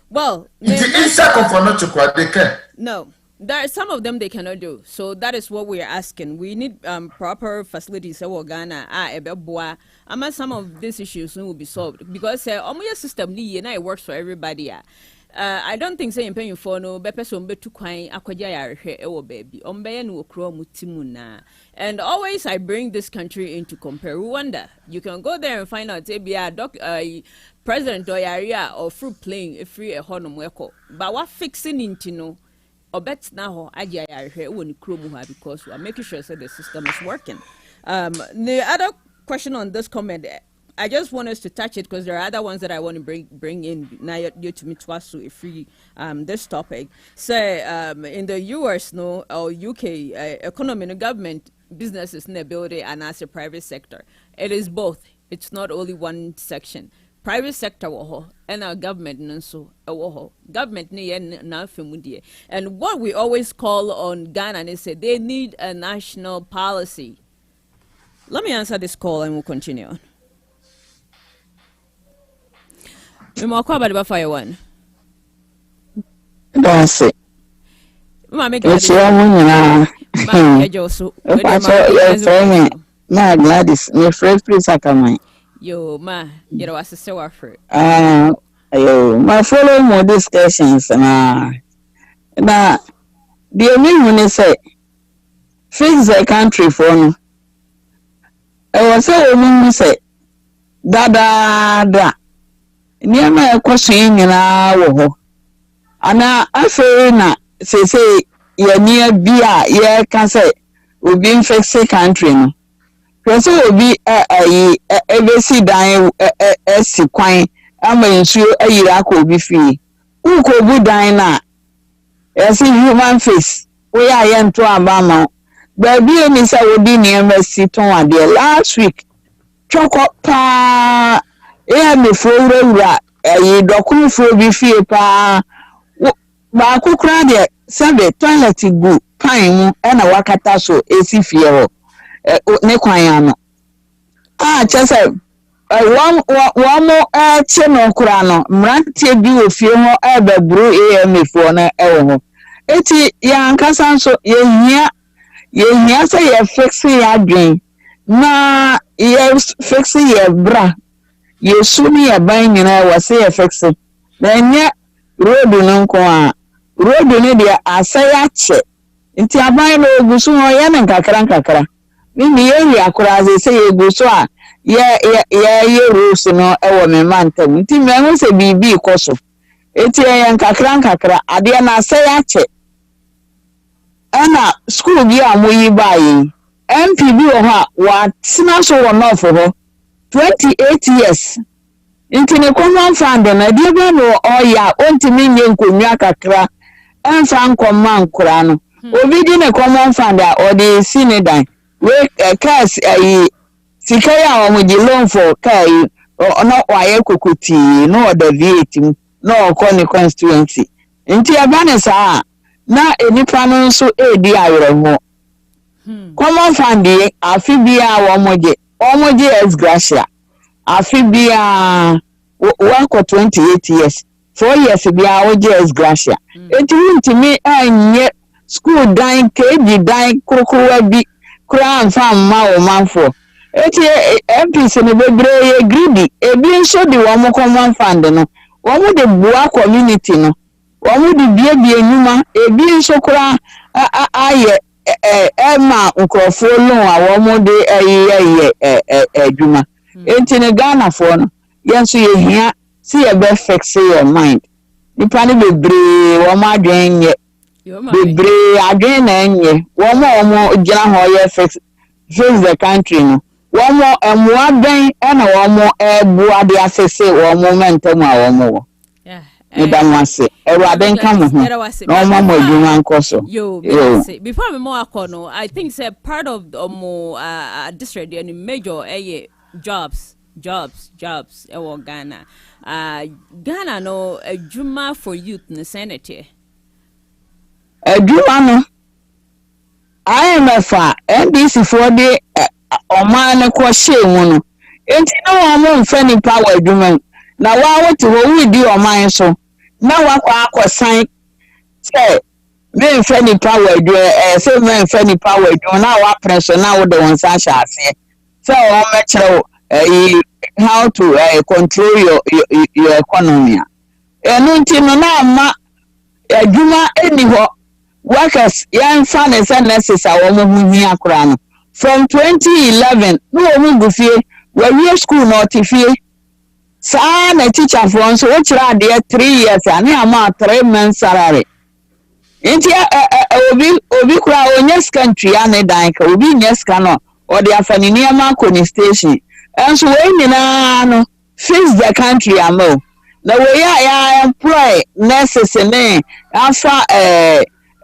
Well, the inside Confanochi, they can. No. There are some of them they cannot do. So that is what we are asking. We need proper facilities in Ghana. Some of these issues will be solved because our system it works for everybody. I don't think saying paying for no person be too quiet akwaja baby no mutimuna. And always I bring this country into compare Rwanda. You can go there and find out president or area or fruit playing a free a honor but what fixing into no or bet now aja because we are making sure that the system is working. The other question on this comment, I just want us to touch it because there are other ones that I want to bring in now you to me twice to free this topic. Say in the US or UK economy and government businesses in the building and as a private sector. It is both. It's not only one section. Private sector and our government so government and what we always call on Ghana is say they need a national policy. Let me answer this call and we'll continue on. Fire one. Don't say. It's your na Gladys, my friend, please, I Yo, ma, you was a sewer fruit. My following more discussions, now, the only say, fix the country for me. I was a woman say, da. Near my question in our and I feel na say you're near beer, yeah, can say we'll be in fixed country. No, because will be a ABC dying a sequine. I'm sure a Iraq will be free. Who could be dying now? I see human face. We are young to Obama. Baby, and Miss I will be near Mercy Tom last week. Choco pa. Me for a document for be free pa. Ba kukra de sebe toilet go pan mu na wakata so esi fie ho ne kwan ano chese one che no kura no mrantie bi ofie ho ebebru amfo no ewo ho eti ya nkasa nso yehia say ye fix ya adwen na ye fix ye bra ye suni ya ban nyina wa say ye fix na nya road no nko a road no dia asaya che nti aban no ogusu ho ye ne nkakra mimi ye akura say ye gusu a ye rules no ewo me mantam nti me hu se bibi ikoso eti ye nkakra ade na asaya che ana school bi amoyi bayi MPB o ha wa tina so wo no for ho 28 years nti ne common fund na de ba no oya ontimi nye nkonwa kakra enfa nkoma nkura no obi di ne common fund a odi sinidan we cars ayi sika ya o mo di loan for car no waye kokuti no oda VAT no okoni constituency nti aba ne saa na enipa no nso edi ayeremo common fund afi bia wo moje as gracia afi bia work 28 years 4 years bia woje as gracia enti ntimi anye school dan keji dan krokowa bi kura mfa ma wo manfo eti MPs ne bebre ye greedy ebi nso di wo mo common fund no wo mo de bua community no wo mo de bie nyuma ebi nso kura aye ma nkrofo lo a wo mo de aye adwuma enti ne Ghana fo no yenso ye hia si ye be fix your mind nipa ne bebre wo ma adwen ye bebre adwen na enye wo mo gina ho ye fix the country no wo mo emwa ben na wo mo bua de asese wo mo mentam a wo mo Edamase Erade nka mo ho no mama adwuma nkoso before me more akono I think say part of district and major jobs Ghana Ghana no adwuma for youth in the Senate adwuma no IMF NDC for the oman ko shemu no enti no mo mfa ni power adwuma na wa wote wo widi oman so na wakwa akosan say me mfa ni power adwuma say me mfa ni power adwuma na wa pressure na wo de won sa sha ase so o me kire how to control your economy enu nti no na ma adwuma eni ho workers yan fa ne say necessary wo mo hu akora no from 2011 no wo gufie we school no tifie sa na teacher for so wo kira de 3 years ani ama 3 months salary nti obi kura onye country ane dan ka obi nyes ka no o de afani ni ama koni station enso we nyina no fix the country amo na we ya employ nurses ne afa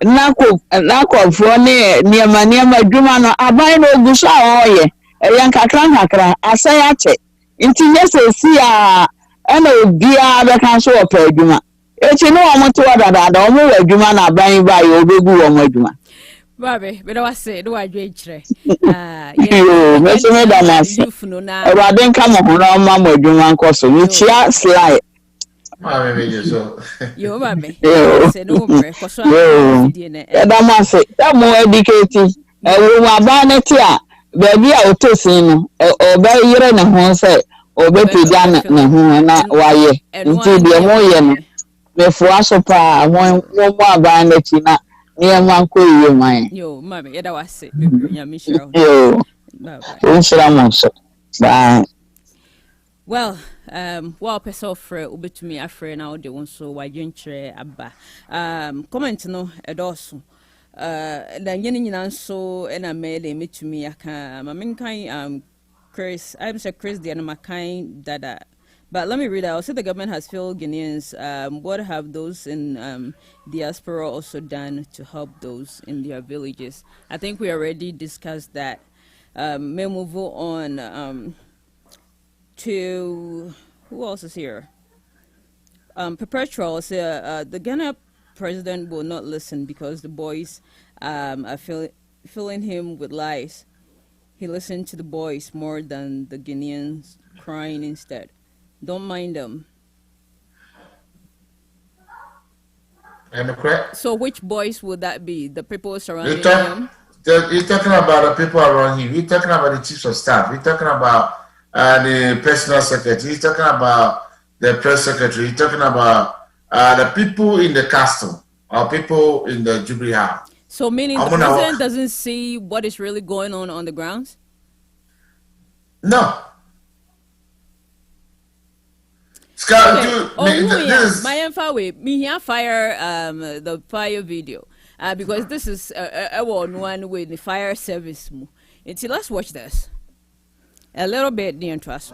nako for ne niema dwuma no aban no oguso a oye yan kakra asaya che nti nyese si a na obia be kan so opa adwuma echi no omoto wadada omo wa adwuma na aban ba ye obegu omo adwuma babe be do say do adwe kire yo me so me da mas Erade nka mo ho na ma mo adwuma nkoso ni chia slide ma me so yo babe say no bre koso di ne da mas da mo educate wo ma ba ne ti a baby a otosin no oba yire ne ho se oba pija ne ho na waye nti de mo ye no me fo aso pa mo aba na ti na niema nko yiye man yo mama yeda wase nya mishra yo unshira mo so bye well well person frɛ obetumi afrɛ na ode won so wadwenkyerɛ aba comment no edoso da nyene nyina nso na mele metumi aka mamenkan Chris I'm sure Chris the makan dada. But let me read out. So the government has failed Guineans. What have those in diaspora also done to help those in their villages? I think we already discussed that. May move on to who else is here? Perpetual. The Ghana president will not listen because the boys are filling him with lies. He listened to the boys more than the Guineans crying instead. Don't mind them. So which boys would that be? The people surrounding him? You're talking about the people around him. You're talking about the chiefs of staff. You're talking about the personal secretary. You're talking about the press secretary. You're talking about the people in the castle or people in the Jubilee House. So meaning the president doesn't see what is really going on the grounds? No. Me fire the fire video because this is one with the fire service. Let's watch this a little bit. The trust.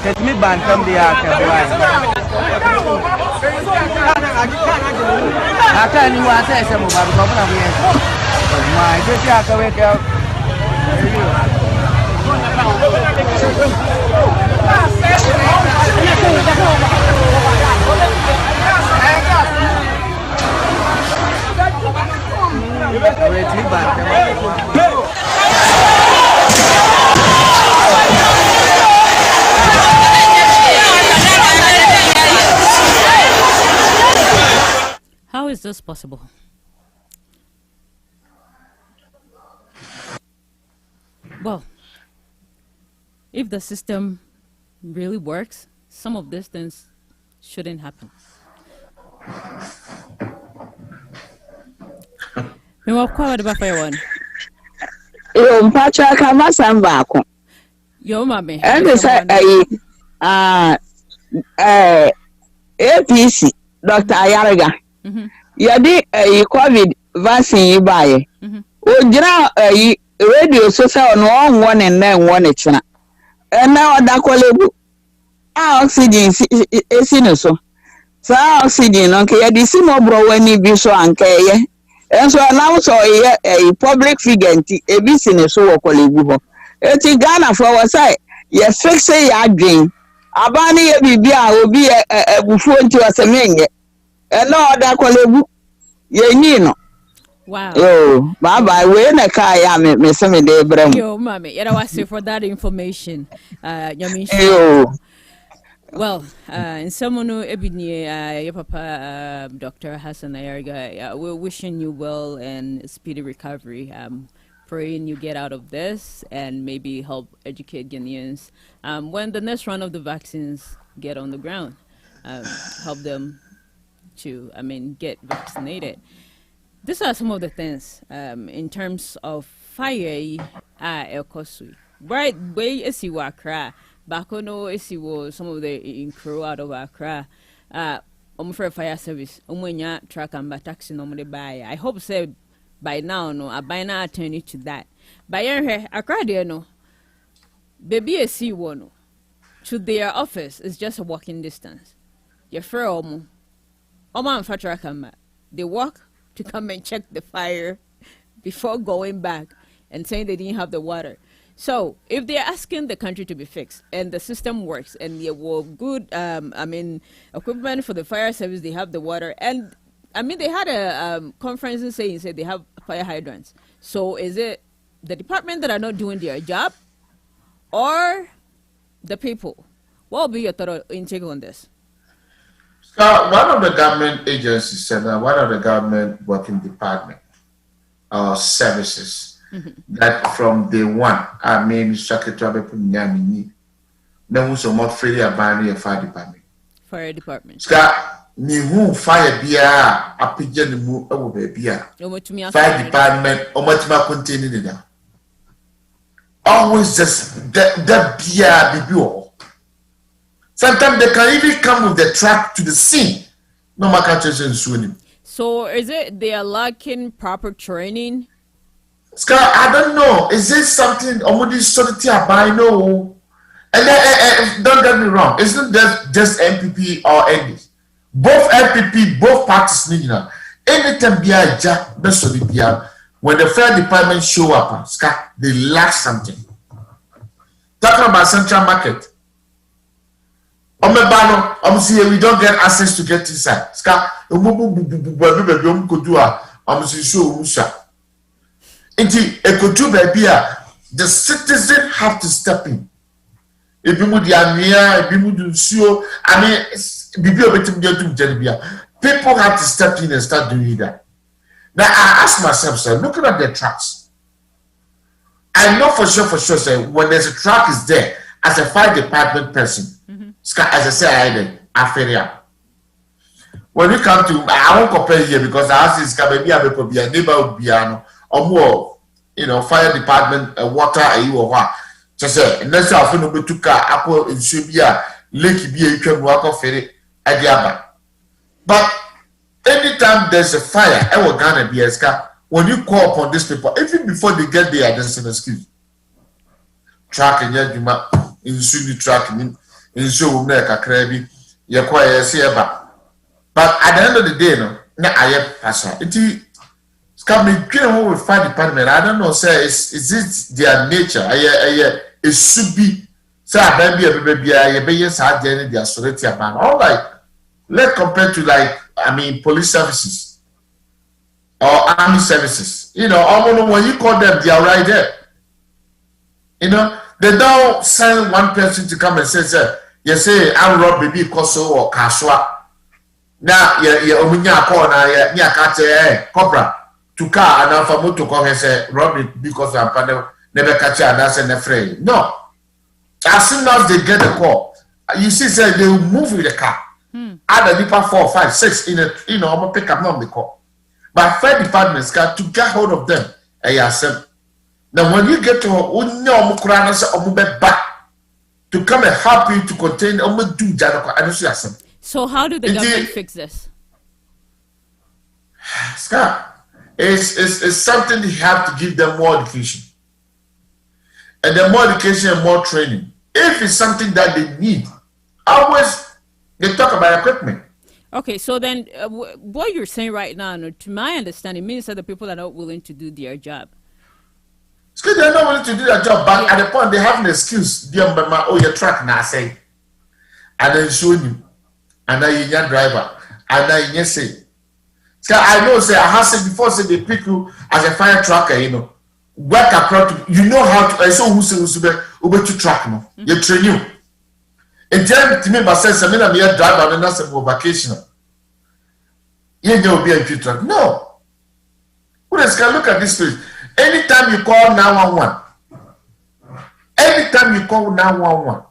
Let me bantam the archive. I can't even say some of my How is this possible? Well, if the system really works, some of these things shouldn't happen. Yo, Mpacha kama sambako. Yo, mame. APC, Dr. Ayaraga. Yadi COVID vaccine baye. Ojira radio social no one and then one echna. And now dakolebu. Oxygen esino so. Sa oxygen onke yadi simo bro weni biso anke. And so now so a public figure a business so kolebu ho. Eti Ghana for our side. Ye fix ya dream. Abani ye bibia obi e bufu nti wasemenge. And no other kolebu ye nino. Wow. Yo, bye we na kaya me se me de brem. Yo, mami, yada wase for that information. Yo. Well, in someone who ebini your papa Dr. Hassan Ayarga, we're wishing you well and speedy recovery. Praying you get out of this and maybe help educate Guineans when the next round of the vaccines get on the ground. Help them to, get vaccinated. These are some of the things in terms of fire Elkosui. Right way esi wa Accra. Bakono esi wo some of the in crew out of Accra. For fire service. Umwenya truck and taxi normally buy. I hope say by now no I by now turn it to that. By here Accra there no. Baby esi wo no. To their office is just a walking distance. Your friend Oman for truck and they walk to come and check the fire before going back and saying they didn't have the water. So if they're asking the country to be fixed and the system works and they were good, equipment for the fire service, they have the water. And they had a conference saying they have fire hydrants. So is it the department that are not doing their job or the people? What will be your thought intake on this? One of the government agencies said that one of the government working department services that from day one, I mean, Shaka Trabe Punyamini, then was a more freely abandoned fire department. Fire department. Scott, me who fire beer, a pigeon move over beer. Fire department, or much more containing it. Always just that beer be pure. Sometimes they can even come with the truck to the scene. No matter swimming. So is it they are lacking proper training? Scott, I don't know. Is this something already sorted by no? And then, don't get me wrong. Isn't that just MPP or ND? Both MPP, both parties need now. Anytime be a jack, best of the when the fire department show up, Scott, they lack something. Talking about Central Market. I'm saying we don't get access to get inside. Ska, I'm the citizen have to step in. If you would if you would show, I mean, people have to step in and start doing that. Now I ask myself, sir, looking at the trucks, I know for sure, sir, when there's a truck is there, as a fire department person, as I say, I feel it. When we come to, I won't compare here because I ask this maybe I will be a neighborhood piano or more, fire department, water, or what. Just say, next time I feel no to car, apple in Subia, Lake be you can walk off it at the other. But anytime there's a fire, I will gonna be a scar. When you call upon these people, even before they get there, there's an excuse. Track and yet you might in track in so make a crabby, you're quite a saber. But at the end of the day, no, I have passion. It's coming with fire department. I don't know, say, is it their nature? It should be, say, baby, yes, I did their solitary man. All right, let's compare to, police services or army services. When you call them, they are right there. They don't send one person to come and say, you say, I'm rob baby Koso or Kaswa. Now, Omunya corner, Cobra, to car and Alpha to come and say, rob it because I'm never catch and that's an afraid. No. As soon as they get the call, you see, say they will move with the car. Add a deeper 4, 5, 6 in a, I'm going to pick up on the call. But fire departments got to get hold of them. Now, when you get to back to come and help you to contain, so how do the government fix this? Scott, it's something you have to give them more education. And then more education and more training. If it's something that they need, always they talk about equipment. Okay, so then what you're saying right now, to my understanding, means that the people are not willing to do their job. Because they're not willing to do their job, but at the point they have an excuse. Your truck now say, and then show you, and then you're driver, and then you say, I know, say I have said before, say they pick you as a fire trucker, work apart, you know how to. I saw who say over to truck no, you train you. And then to me, but says I'm a driver and that's a vacation. You don't be a truck. No. Who else can look at this place? Anytime you call 911,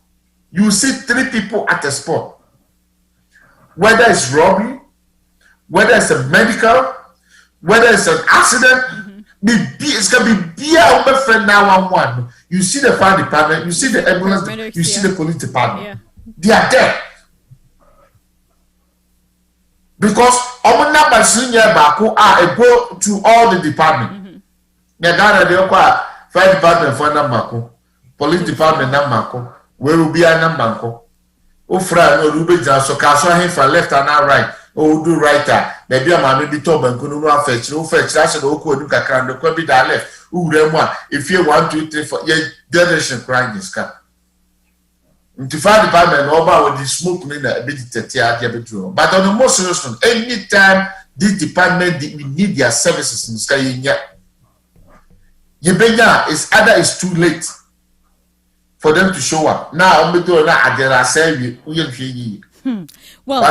you see 3 people at a spot. Whether it's robbery, whether it's a medical, whether it's an accident, it's going to be over friend 911. You see the fire department, you see the ambulance, you see the police department. Yeah. They are there. Because our number senior Baku are go to all the department. Fire department for number, police department number, where will be a number. Oh, Fry, no Ruby so Castle him for left and right. Oh, do right. Maybe a man be told and couldn't fetch, no fetch, that's an old Koduka can the Kobi that left. Who then if you 1, 2, 3, 4, your generation crying this car. To fire department, over with the smoke in the ability. But on the most serious one, anytime this department we need their services in Sky. It's either it's too late for them to show up. Now I'm going to say well,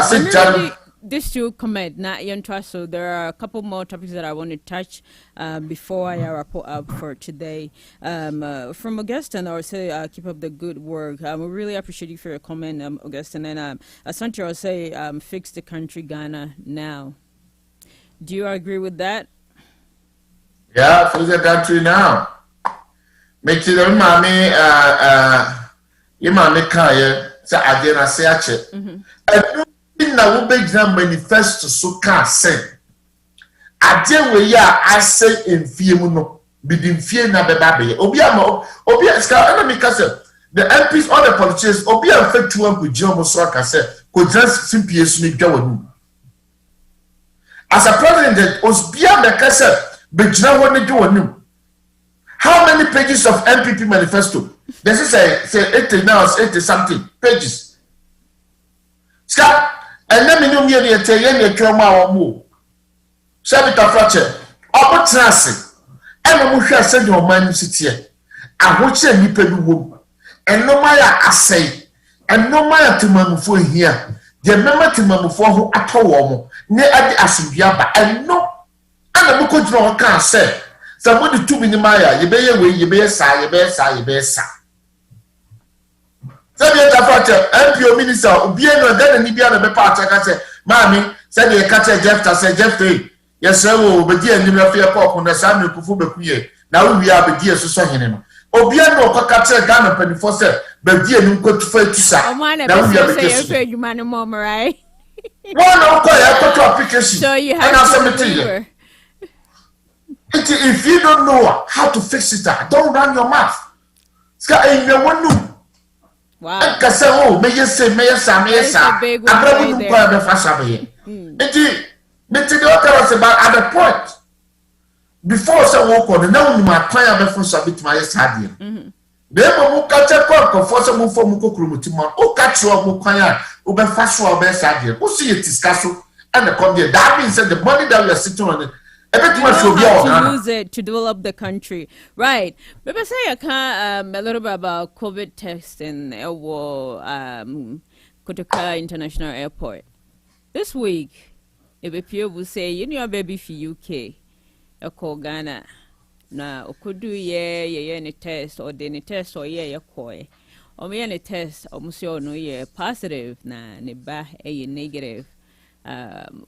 This to comment, not so there are a couple more topics that I want to touch before I wrap up for today. From Augustine, I would say keep up the good work. We really appreciate you for your comment, Augustine. And Asante, I would say fix the country Ghana now. Do you agree with that? Yeah, fix the country now. Make sure that mommy kaya sa agena se ache. Na wo begina manifesto so ka say ade we ya ase emfie mu no bidimfie na beba be obi ska na me ka say the MPs all the politicians obi am fetu am go jom so ka say ko just simpie su ni dwa wanu as a president osbia me ka say begina wo ni dwa wanu. How many pages of MPP manifesto? This is say 80 now, 80 something pages. Ska and let me know me the tell you trauma or more. Sabita fracture. Opportunity. And we shall send your man city. I watch a nipper womb. And no matter I say, and no matter to mamu for here. The member to mamu for who at home. Near at the Asubiaba. And no, and a muko draw can't say. Somebody 2 minutes Maya, you be away, you be a sigh, you be a sigh, you be a sigh. Sabia Fracture, MPO minister, Obiano, then Nibiana be part. I say, Mammy, said you catch a Jeff, I said, Jeff, yes, sir, but dear, you have fear pop on the Samuel Kufuba. Now we are the dear so him. Obiano, Cocatta, Ghana, Penny Foster, but dear, you go to fail to say, now we are the you man, mom, right? One of the application. So you have to if you don't know how to fix it, don't run your mouth. Wow. May you say, I'm at the point. Before some walk on the now, my client before submit my stadium. Then we catch a cork for some for Mukokrumutima, or catch your Mukaya, Uber fast for our best idea. Who see it is castle and the condia. That means that the money that we are sitting on it. You don't have to use it to develop the country, right? But I say I can a little bit about COVID testing at Kotoka International Airport this week. If people will say you know baby for UK, a call Ghana, now could do any test or any test or koi, or me any test or monsieur no positive na ne ba a negative.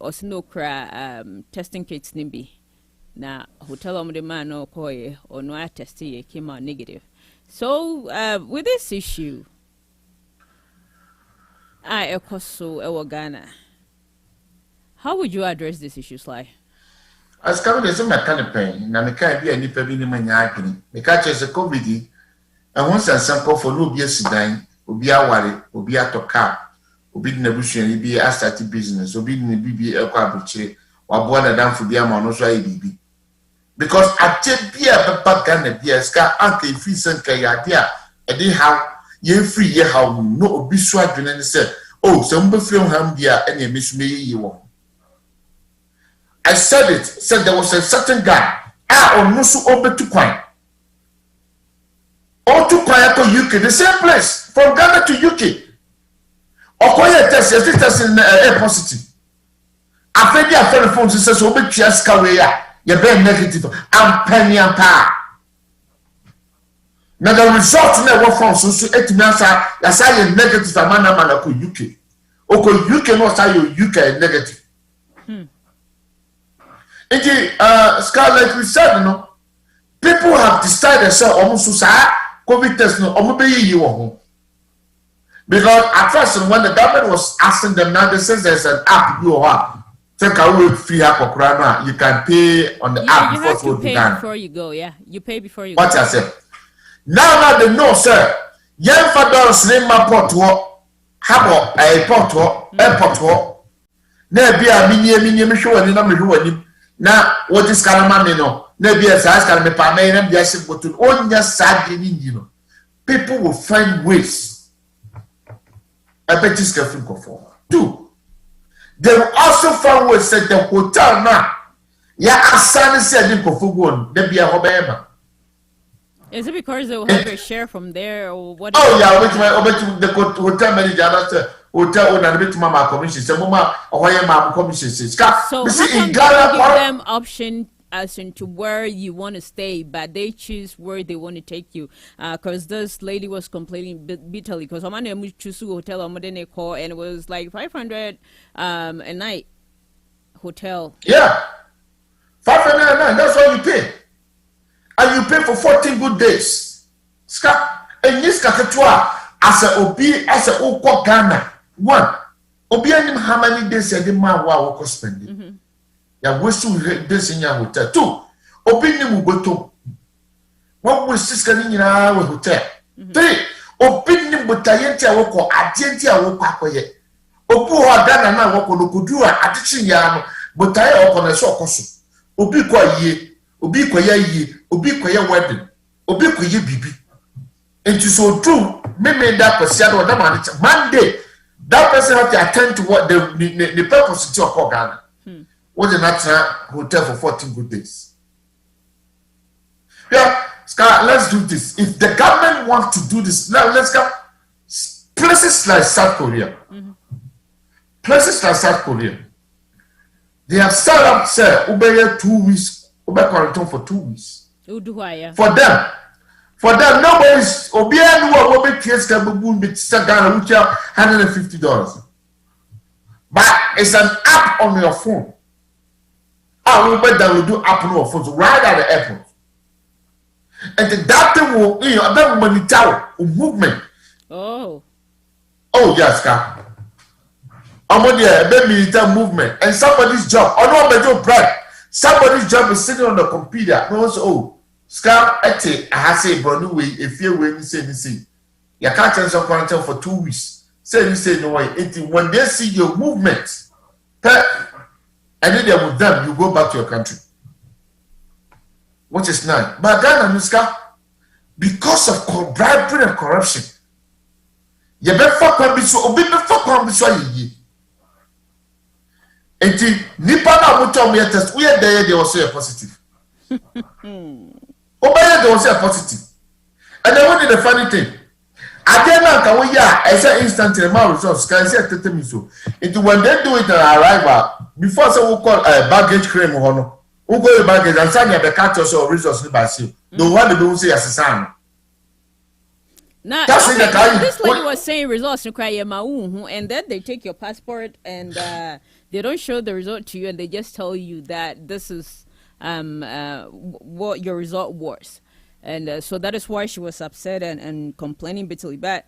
Or snow cra testing kits nimbi na hotel on the man or koi or no test came out negative. So with this issue I so Ghana, how would you address this issue, Sly? As come there's some kind of pain na me can be any pebby in my yakini. Me catch as a COVID and once I sample for no be a sidan, obi aware, obi atoka. Obi na busuani bi start business obi na bibi ekwa abuche wabo na dan fo bia ma no so ayi bibi because ache bia be baka na bia ska anka ifi senka ya dia e dey how ye free ye how no obi so adwene ne say oh so mbe free ham bia e na emesume yi wo. I said there was a certain guy on no so obetu kwan o to kwan ko UK the same place from Ghana to UK. Okoye test in air positive. Afedi afere phone says so be twa we ya ye be negative am penny am pa. Na the result na wo phone so etimi asa ya say negative amana mana ko UK. Oko UK no say UK negative. Scarlett, we said no people have decided say almost so COVID test no omo be yi wo ho. Because at first, when the government was asking them, now they says there's an app you have. Take away free app or Kurana. You can pay on the app you have to pay before you go. Yeah, you pay before you go. What I said. Now they know, sir. Young fathers name my port walk. Habo a port walk, airport walk. There be a mini show and I'm doing. Now what is Kalamami no? There be a size can be Pame and Yassim, but to own your sad, you know. People will find ways. I bet this can think of for. 2. They will also find ways that the hotel now. Yeah, Asani said in Kofugon, there be a Hobema. Is it because they will have a share from there or what? Oh, yeah, which my the hotel manager, hotel owner bit mama commission say mama ohoye ma commission say so how see come in they Ghana give them option as into where you want to stay, but they choose where they want to take you? Because this lady was complaining bitterly because I'm going to choose hotel and it was like 500 a night hotel. Yeah, 500 a night. That's what you pay, and you pay for 14 good days. And this kakatwa as a obi as a oko Ghana one obi anim how many days a man wa work spending. Ya wesu days in your hotel. 2 obi ni muboto. What was this can in our hotel? 3 obi ni butayenti a woko adienti a woko akoye. Obu ho Ghana na woko lokudu a adichi ya no butaye okona so okoso. Obi kwa yie, obi kwa ya yie, obi kwa ya wedding, obi kwa ye bibi. And so true, maybe that person Monday, that person have to attend to what the purpose of your Ghana. What the natural hotel for 14 good days. Yeah, Scar, let's do this. If the government wants to do this, now let's go. Places like South Korea, places like South Korea, they have set up, say, Uber 2 weeks, Uber quarantine for 2 weeks. For them, nobody's obeying what we pay Skabu with Sagana, which are $150. But it's an app on your phone. I will bet that will do app on your phone right at the airport. And that thing will, that will monitor movement. Oh, yes, Scar. I'm on the military movement and somebody's job. I know about your pride. Somebody's job is sitting on the computer. No, Scar, I say, bro, way if you win, say, you can't change your quarantine for 2 weeks. Say, no way. When they see your movement, and then they're with them, you go back to your country. Which is nice. But Ghana, Scar, because of bribery and corruption, you better be so, ye. And Nipa na muto me test, we are there, they will say a positive. They will say a positive. And then what is the funny thing? Again, I say instantly, my results can say 30 minutes. Into when they do it on arrival, before so we call a baggage claim or who go your baggage and sign your catch or results by you. The one they don't say as a sign. Now, this lady was saying results require and then they take your passport and they don't show the result to you and they just tell you that this is what your result was. And so that is why she was upset and complaining bitterly. But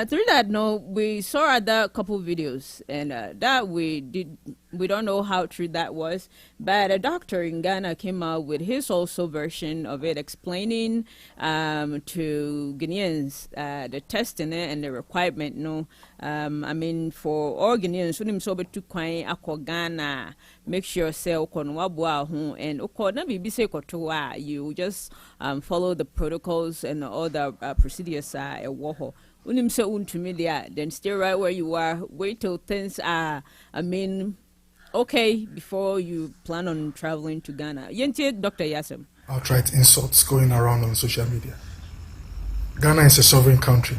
through that, we saw other couple videos, and that we don't know how true that was. But a doctor in Ghana came out with his also version of it, explaining to Ghanaians the testing and the requirement. I mean, for all Ghanaians, when so to kwai akwa Ghana, make sure say okonwabwa ho and okona bibi say kotoa. You just follow the protocols and all the procedures are a woho. Unim se untumilia, then stay right where you are. Wait till things are, okay before you plan on traveling to Ghana. Yente, Dr. Yasem. Outright insults going around on social media. Ghana is a sovereign country.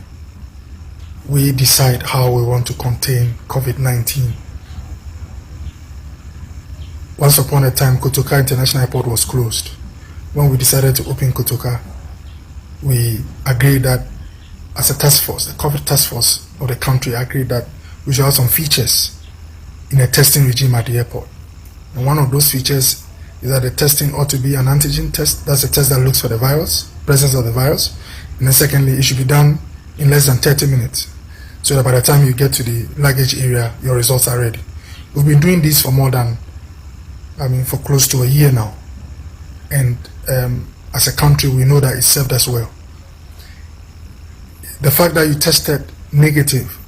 We decide how we want to contain COVID-19. Once upon a time, Kotoka International Airport was closed. When we decided to open Kotoka, we agreed that as a task force, the COVID task force of the country agreed that we should have some features in a testing regime at the airport. And one of those features is that the testing ought to be an antigen test. That's a test that looks for the virus, presence of the virus. And then secondly, it should be done in less than 30 minutes. So that by the time you get to the luggage area, your results are ready. We've been doing this for for close to a year now. And as a country, we know that it served us well. The fact that you tested negative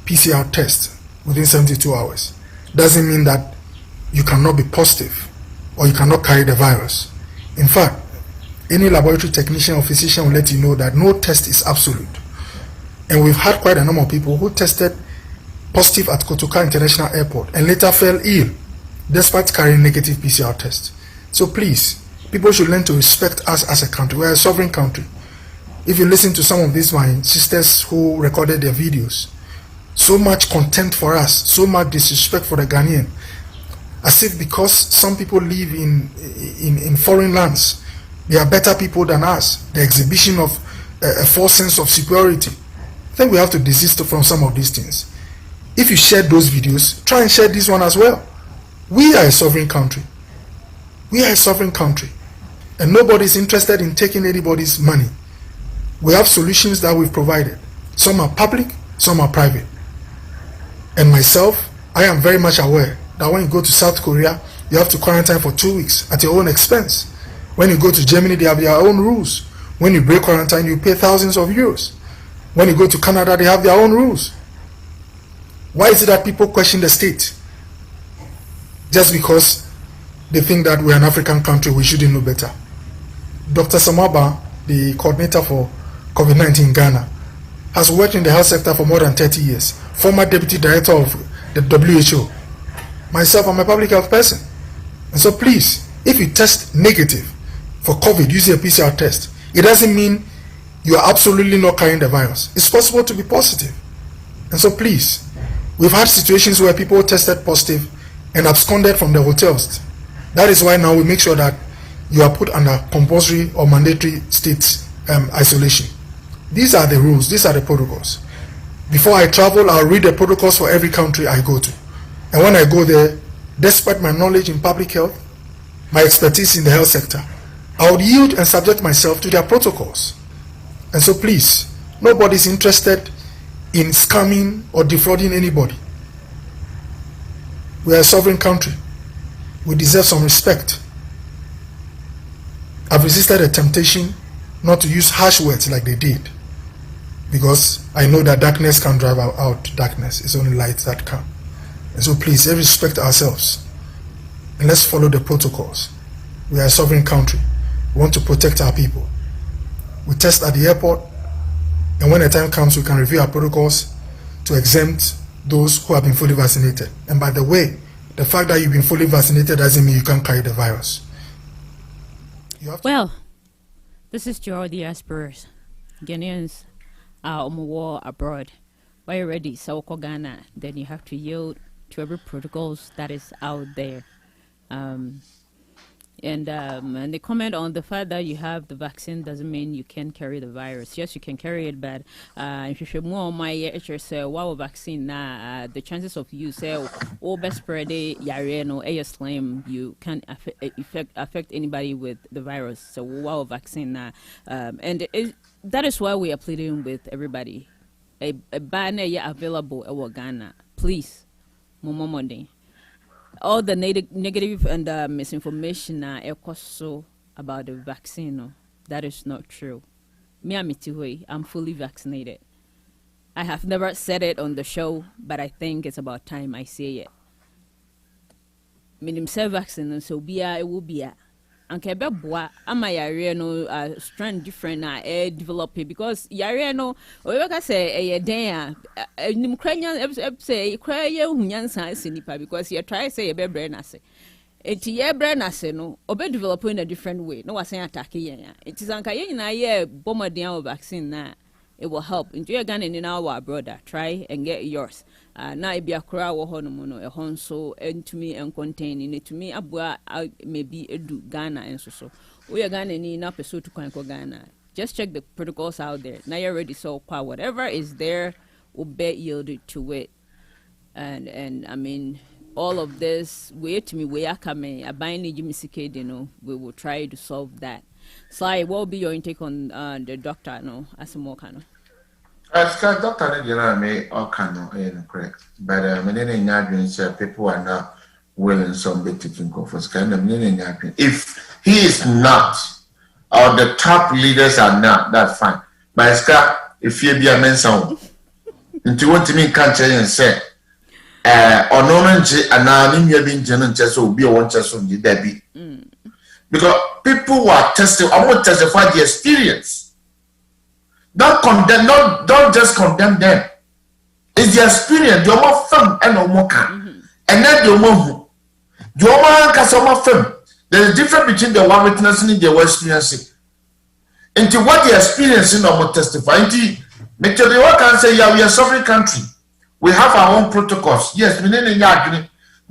PCR test within 72 hours doesn't mean that you cannot be positive or you cannot carry the virus. In fact, any laboratory technician or physician will let you know that no test is absolute. And we've had quite a number of people who tested positive at Kotoka International Airport and later fell ill despite carrying negative PCR tests. So please, people should learn to respect us as a country. We're a sovereign country. If you listen to some of these my sisters who recorded their videos, so much contempt for us, so much disrespect for the Ghanaian, as if because some people live in foreign lands, they are better people than us. The exhibition of a false sense of superiority. I think we have to desist from some of these things. If you share those videos, try and share this one as well. We are a sovereign country. We are a sovereign country. And nobody is interested in taking anybody's money. We have solutions that we've provided. Some are public, some are private. And myself, I am very much aware that when you go to South Korea, you have to quarantine for 2 weeks at your own expense. When you go to Germany, they have their own rules. When you break quarantine, you pay thousands of euros. When you go to Canada, they have their own rules. Why is it that people question the state? Just because they think that we're an African country, we shouldn't know better. Dr. Samaba, the coordinator for COVID-19 in Ghana, has worked in the health sector for more than 30 years. Former deputy director of the WHO. Myself, I'm a public health person. And so please, if you test negative for COVID using a PCR test, it doesn't mean you are absolutely not carrying the virus. It's possible to be positive. And so please, we've had situations where people tested positive and absconded from the hotels. That is why now we make sure that you are put under compulsory or mandatory state isolation. These are the rules, these are the protocols. Before I travel, I'll read the protocols for every country I go to. And when I go there, despite my knowledge in public health, my expertise in the health sector, I would yield and subject myself to their protocols. And so please, nobody's interested in scamming or defrauding anybody. We are a sovereign country. We deserve some respect. I've resisted a temptation not to use harsh words like they did, because I know that darkness can drive out darkness. It's only light that can. And so please, let's respect ourselves and let's follow the protocols. We are a sovereign country. We want to protect our people. We test at the airport, and when the time comes, we can review our protocols to exempt those who have been fully vaccinated. And by the way, the fact that you've been fully vaccinated doesn't mean you can't carry the virus. Well, this is to all diasporas. Ghanaians are on war abroad. When you're ready, so Ghana, then you have to yield to every protocols that is out there. And they comment on the fact that you have the vaccine doesn't mean you can carry the virus. Yes, you can carry it, but if you should more my say wow vaccine the chances of you say or best spread yare no slim you can affect anybody with the virus. So wow vaccine and that is why we are pleading with everybody. A ban available at Ghana, please, Momomode. All the negative and misinformation so about the vaccine, that is not true. I'm fully vaccinated. I have never said it on the show, but I think it's about time I say it. Minim say vaccine, so it will be a. And kebeboa ama yare no strand different develop because yare no we ka say den a nim kranya say kraya hunyansa sinipa because you try say you be brain ase enti ye brain ase no obe develop in a different way no was attack yen it is anka yen na ye bombardier vaccine na it will help into your gun in our brother try and get yours na e bia kura wo ho no mo no e hon so entumi en contain it to me abua maybe edu Ghana and so we are Ghana ni na peso to kwan ko Ghana just check the protocols out there now you're ready so whatever is there will be yielded to it and I mean all of this wait to me we are coming abani jimisike you know we will try to solve that. Sly, what will be your intake on the doctor no as more kind of Doctor may or cannot correct, but many people are not willing some bit taking conference. If he is not, or the top leaders are not, that's fine. But if you be a man sound, into what to me can't and say, or no man, and now you being general just will be a one just on the Debbie. Because people who are testing, I want to testify the experience. Don't condemn, don't just condemn them. It's the experience. You're more firm and no more can. And then you're more. You're more firm. There's a difference between the one witnessing and the one experiencing. Into what the experiencing or more testify. Into make sure the one can say, yeah, we are a sovereign country. We have our own protocols. Yes, we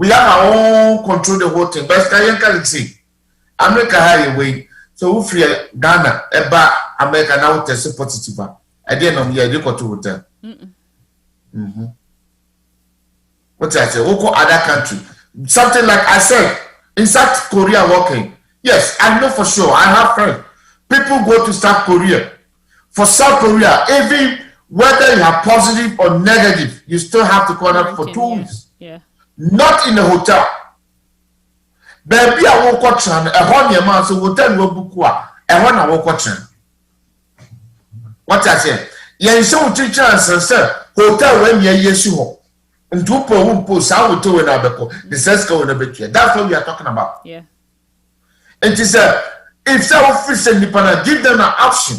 have our own control the whole thing. But I can't see. America highway. So we free Ghana, Eba, America now test positive. At the end of the year, you go to hotel. What I say? We go other country. Something like I said, in South Korea working. Yes, I know for sure. I have friends. People go to South Korea. For South Korea, even whether you are positive or negative, you still have to quarantine for 2 weeks. Yeah. Not in the hotel. Baby, I won't watch on a one man, so hotel will book a one I won't watch. What I say? Yen so teacher and sir, hotel when yes you and two post out to another. The says go in a bit here. That's what we are talking about. Yeah. It is if some office and Nippon give them an option.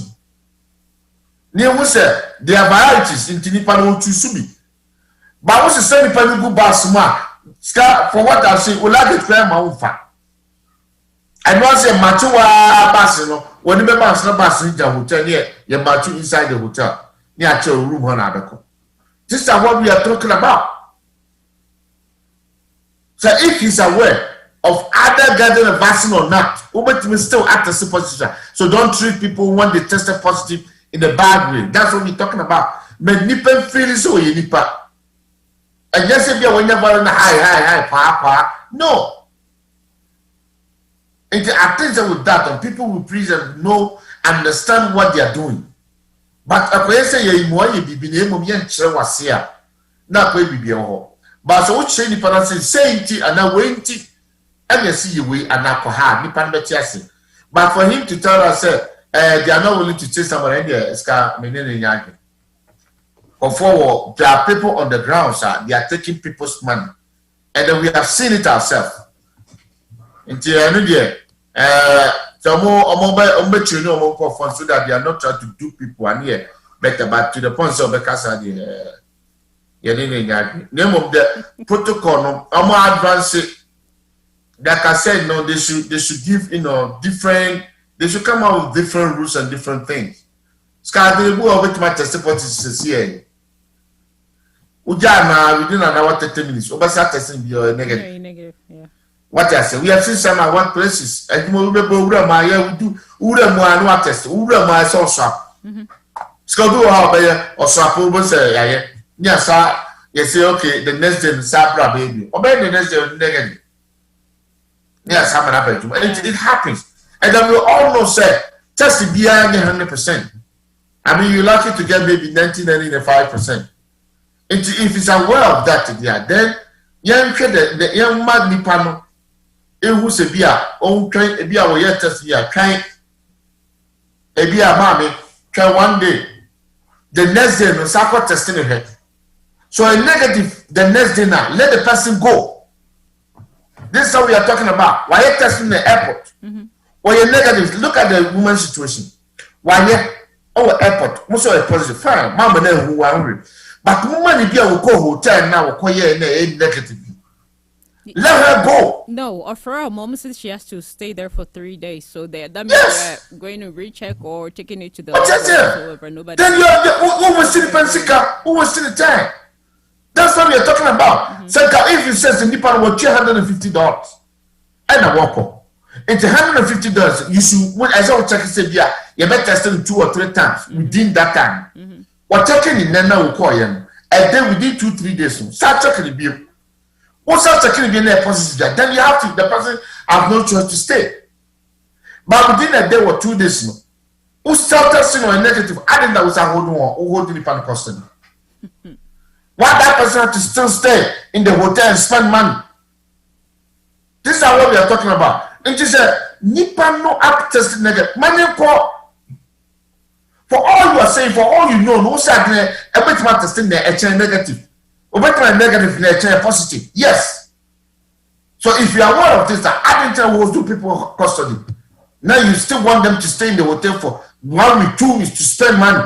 Near we say there are varieties in Nippon to Subi. But what's the same Nippon go basma? For what I say, will I get my own fact? I don't say Matua Basino, when the members of Bassin hotel near your Matu inside the hotel, near your room on Abaco. This is what we are talking about. So if he's aware of either getting a vaccine or not, we still act as a positive. So don't treat people when they tested positive in a bad way. That's what we're talking about. But Nippon feels so you Nippon. And yes, if you're when you're high, papa. No. And attention with that, and people will please know, understand what they are doing. But I say you more you be name of young was here. Not way be your but so what say Nippon say and I wait and you see you way and alcohol, Nippon Betiasi. But for him to tell us, they are not willing to chase someone in there, Ska Menene Yagi. Forward, there are people on the ground, sir. They are taking people's money, and then we have seen it ourselves. Until so that they are not trying to do people and here better, but to the point of because of the name of the protocol, no more advanced. Like I said, no, they should give different. They should come out with different rules and different things. Scar, they go over to my testimony here. Ujana within an hour 30 minutes. Over testing your negative. Negative, yeah. What I say, we have seen some at one places. And we do Ura test, Ura my sauce. Scadu how or Sapo say, yes, sir. Yes, okay, the next day, Sabra baby. Obey the next day, negative. Yes, it happens. And then we all know, say, test the behind 100%. I mean, you're lucky to get maybe 95%. If it's aware of that, then the young man Nipano, who's a beer, own train, a beer, or yet test beer, trying a beer, mammy, try one day. The next day, no sacro testing ahead. So a negative, the next day now, let the person go. This is what we are talking about. Why are you testing the airport? Or you're negative, look at the woman's situation. Why you airport, most of a positive, fine, mama, who are hungry. But woman, if you go hotel now, negative. Let her go. No, or for her mom says she has to stay there for 3 days. So that means they're going to recheck or taking it to the nobody. Then who was still the who was still the time? That's what we are talking about. So if you say the Nippon was $250 and a walk it's $150, you should as I was checking say you better test them 2 or 3 times within that time. What checking in Nana will call you, and then within 2-3 days, start checking the bill. Once start checking the bill, then you have to, the person have no choice to stay. But within a day or 2 days, who start testing on a negative, I think that was a holding the panic custody. Why that person have to still stay in the hotel and spend money? This is what we are talking about. And she said, Nippon no up tested negative. Money for all you are saying, for all you know, no sadness, a bit more testing there, a negative. A bit more negative, a positive. Yes. So if you are aware of this, that I didn't tell those 2 people custody. Now you still want them to stay in the hotel for 1 week, 2 weeks to spend money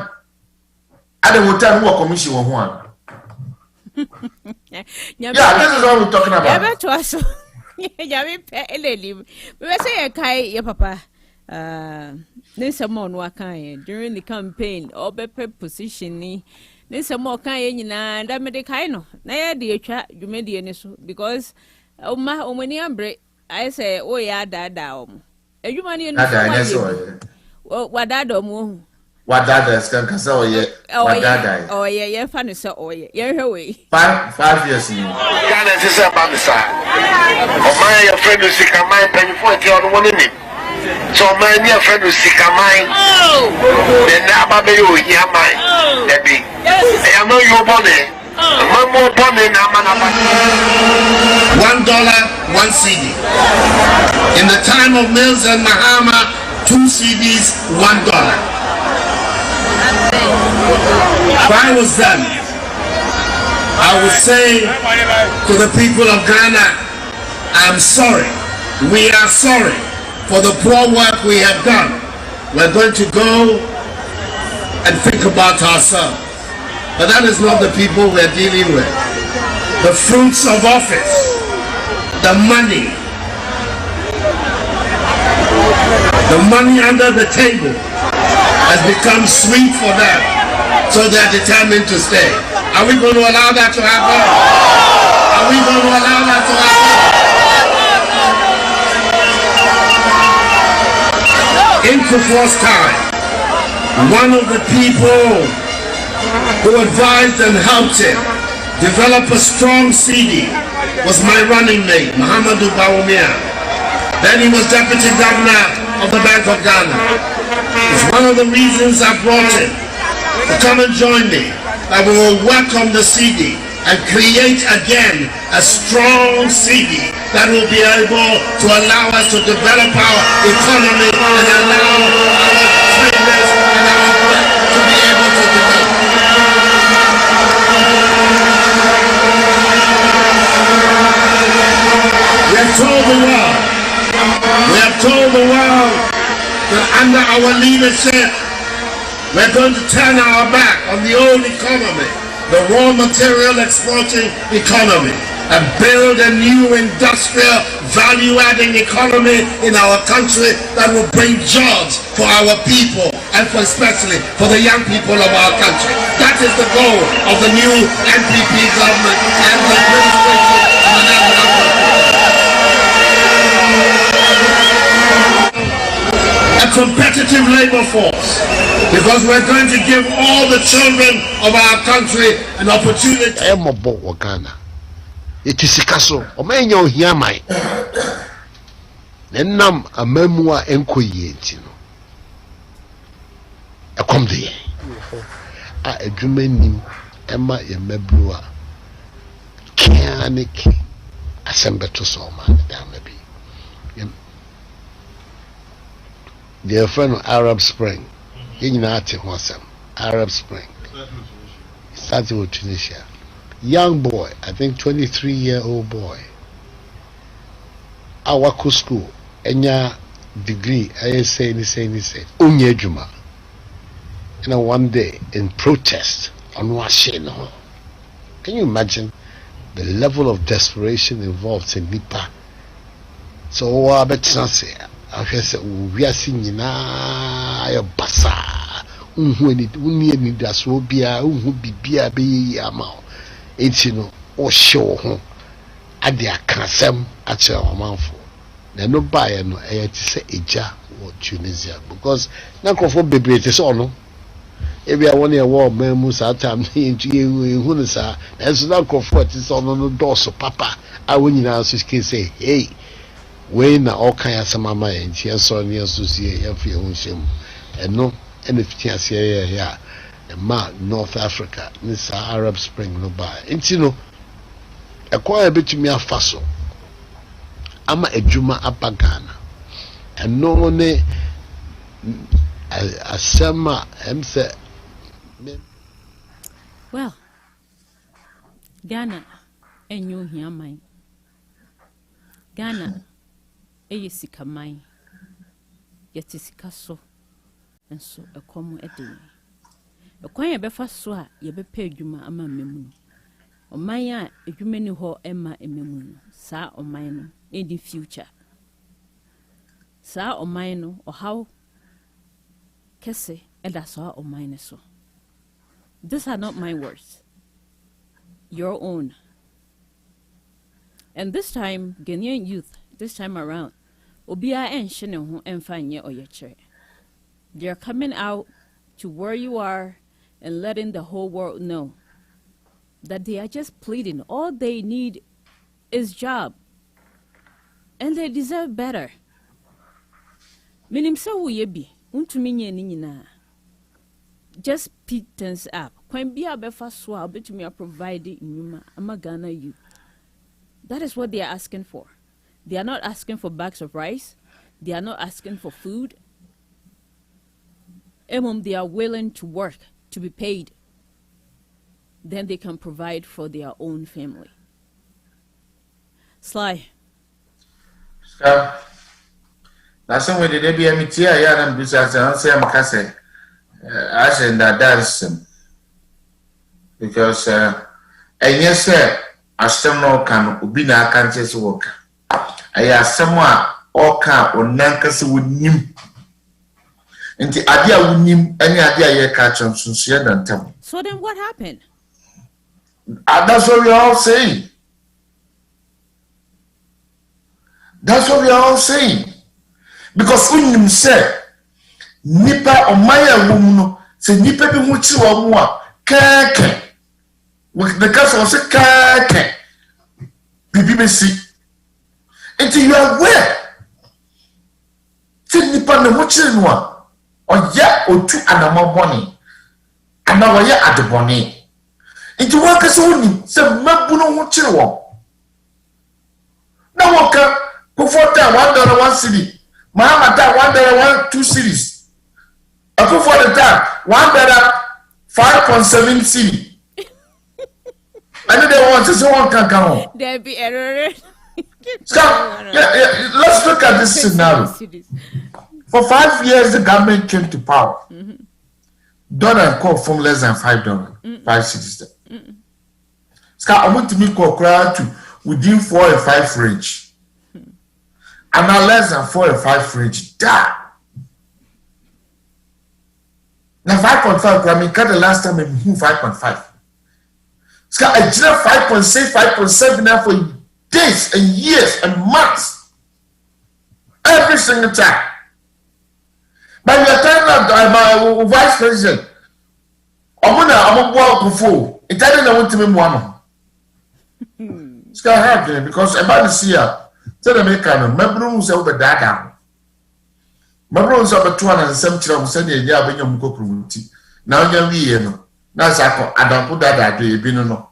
at the hotel who are commission or one. Yeah, this is what we're talking about. We say, "Kai, papa." Then someone during the campaign or better position This a more kind and I made a kind of. Nay, dear chat, you made the so because oh, my omni break. I say, oh, yeah, that down. A human in the what that or what that is can say, oh, yeah, funny so, oh, yeah, away. 5 years. Ghana is a bamsa. Oh, my friend who sick a mind, penny 40 on 1 minute. So, my near friend who sick a mind. Oh, then now, baby, yeah, mine. Debbie, I know your body. $1 1 CD. In the time of Mills and Mahama, 2 CDs, $1. If I was them, I would say to the people of Ghana, I'm sorry. We are sorry for the poor work we have done. We're going to go and think about ourselves. But that is not the people we're dealing with. The fruits of office, the money under the table has become sweet for them, so they're determined to stay. Are we going to allow that to happen? Are we going to allow that to happen? In Kufuor's time, one of the people who advised and helped him develop a strong CD was my running mate, Muhammadu Bawumia. Then he was deputy governor of the Bank of Ghana. It's one of the reasons I brought him to come and join me, that we will work on the CD and create again a strong CD that will be able to allow us to develop our economy and allow our traders and our work to be able to develop. We have told the world that under our leadership, we're going to turn our back on the old economy, the raw material exporting economy, and build a new industrial value-adding economy in our country that will bring jobs for our people and especially for the young people of our country. That is the goal of the new NPP government and the administration of the national government. A competitive labor force, because we're going to give all the children of our country an opportunity. It is Caso, or may you hear my Nenam a memoir enquayetino. A come there. A dreaming Emma Yemeblua Kianiki assemble to Soma, damn maybe. Dear friend of Arab Spring, in Arab Spring, starting with Tunisia. Young boy, I think 23-year-old boy. Awako school, enya degree, I say, Unye Juma. And one day in protest on Washington. Can you imagine the level of desperation involved in Nipa? So I bet say, I said, we are singing na basa. Unni das will be a bibia be amount. It's or show home at the Akasem at your mouthful. Then no buyer no air to say Eja or Tunisia because now for baby it is on. If you are one year war, Memus at time into you, Hunasa, as not comfort is on the door, so Papa, I wouldn't now say, hey, when all kinds of mamma and she saw near Susie and for your own shame, and no, and if she has here. North Africa, this Arab Spring no buy. And you know, acquire a bit to me a faso. Ama a Juma Apagana. And no one a summer say. Well, Ghana, and you hear mine. Ghana, a sick mine. Yet is castle, and so a common a day. A quiet befa swa ye be pay juma ama memu. O maya e juma ni ho emma ememu. Sa o mine in the future. Sa o mine o how kese eda so o mine so. These are not my words. Your own. And this time, Ghanaian youth, this time around, Obia and Shene and Fanye Oyeche. They're coming out to where you are and letting the whole world know that they are just pleading. All they need is job. And they deserve better. Minim sa wo yebi, untumi nye ni nyina. Just pick things up. Kwan bia befa so a betumi provide nyuma ama Ghana youth. That is what they are asking for. They are not asking for bags of rice. They are not asking for food. They are willing to work, to be paid. Then they can provide for their own family. Sly. That's when the baby emitia ya na business and say am kase as in that dance because enye say asem no kan obi na aka nche se work aya asem a oka onanka se wonim nti ade a wonim ene ade a ye ka chonsunsu ya dantam. So then what happened? That's what we are all saying. That's what we are all saying. Because unim say nipa omaya wumuno se nipa bi hu chi wo mu a keke with the case of say keke bibi be si until you are aware se nipa na hu chi no a oya otu anamoboni ana woya adeboni until one case unim se mabu no hu chi wo na woka Akufo-Addo $1 1 cedi. Mahama $1 2 cedis. Akufo-Addo $1 5.7 cedi. And they want to say one can come on. There be error. Let's look at this scenario. For 5 years, the government came to power. Dollar call from less than $5, 5 cedis. I want to make a to within 4 and 5 range. And now less than 4 and 5 range. Now 5.5, I mean, the last time I moved 5.5. So I did 5.6, 5.7 now for days and years and months. Every single time. By the time that my vice president, I'm going to walk before. It didn't want to be one. It's going to happen because about this year. Tell the American, my brooms over that down. My brooms over 270 of Sunday, yeah, when you go to now you're no. Now, I don't put that at the Bino.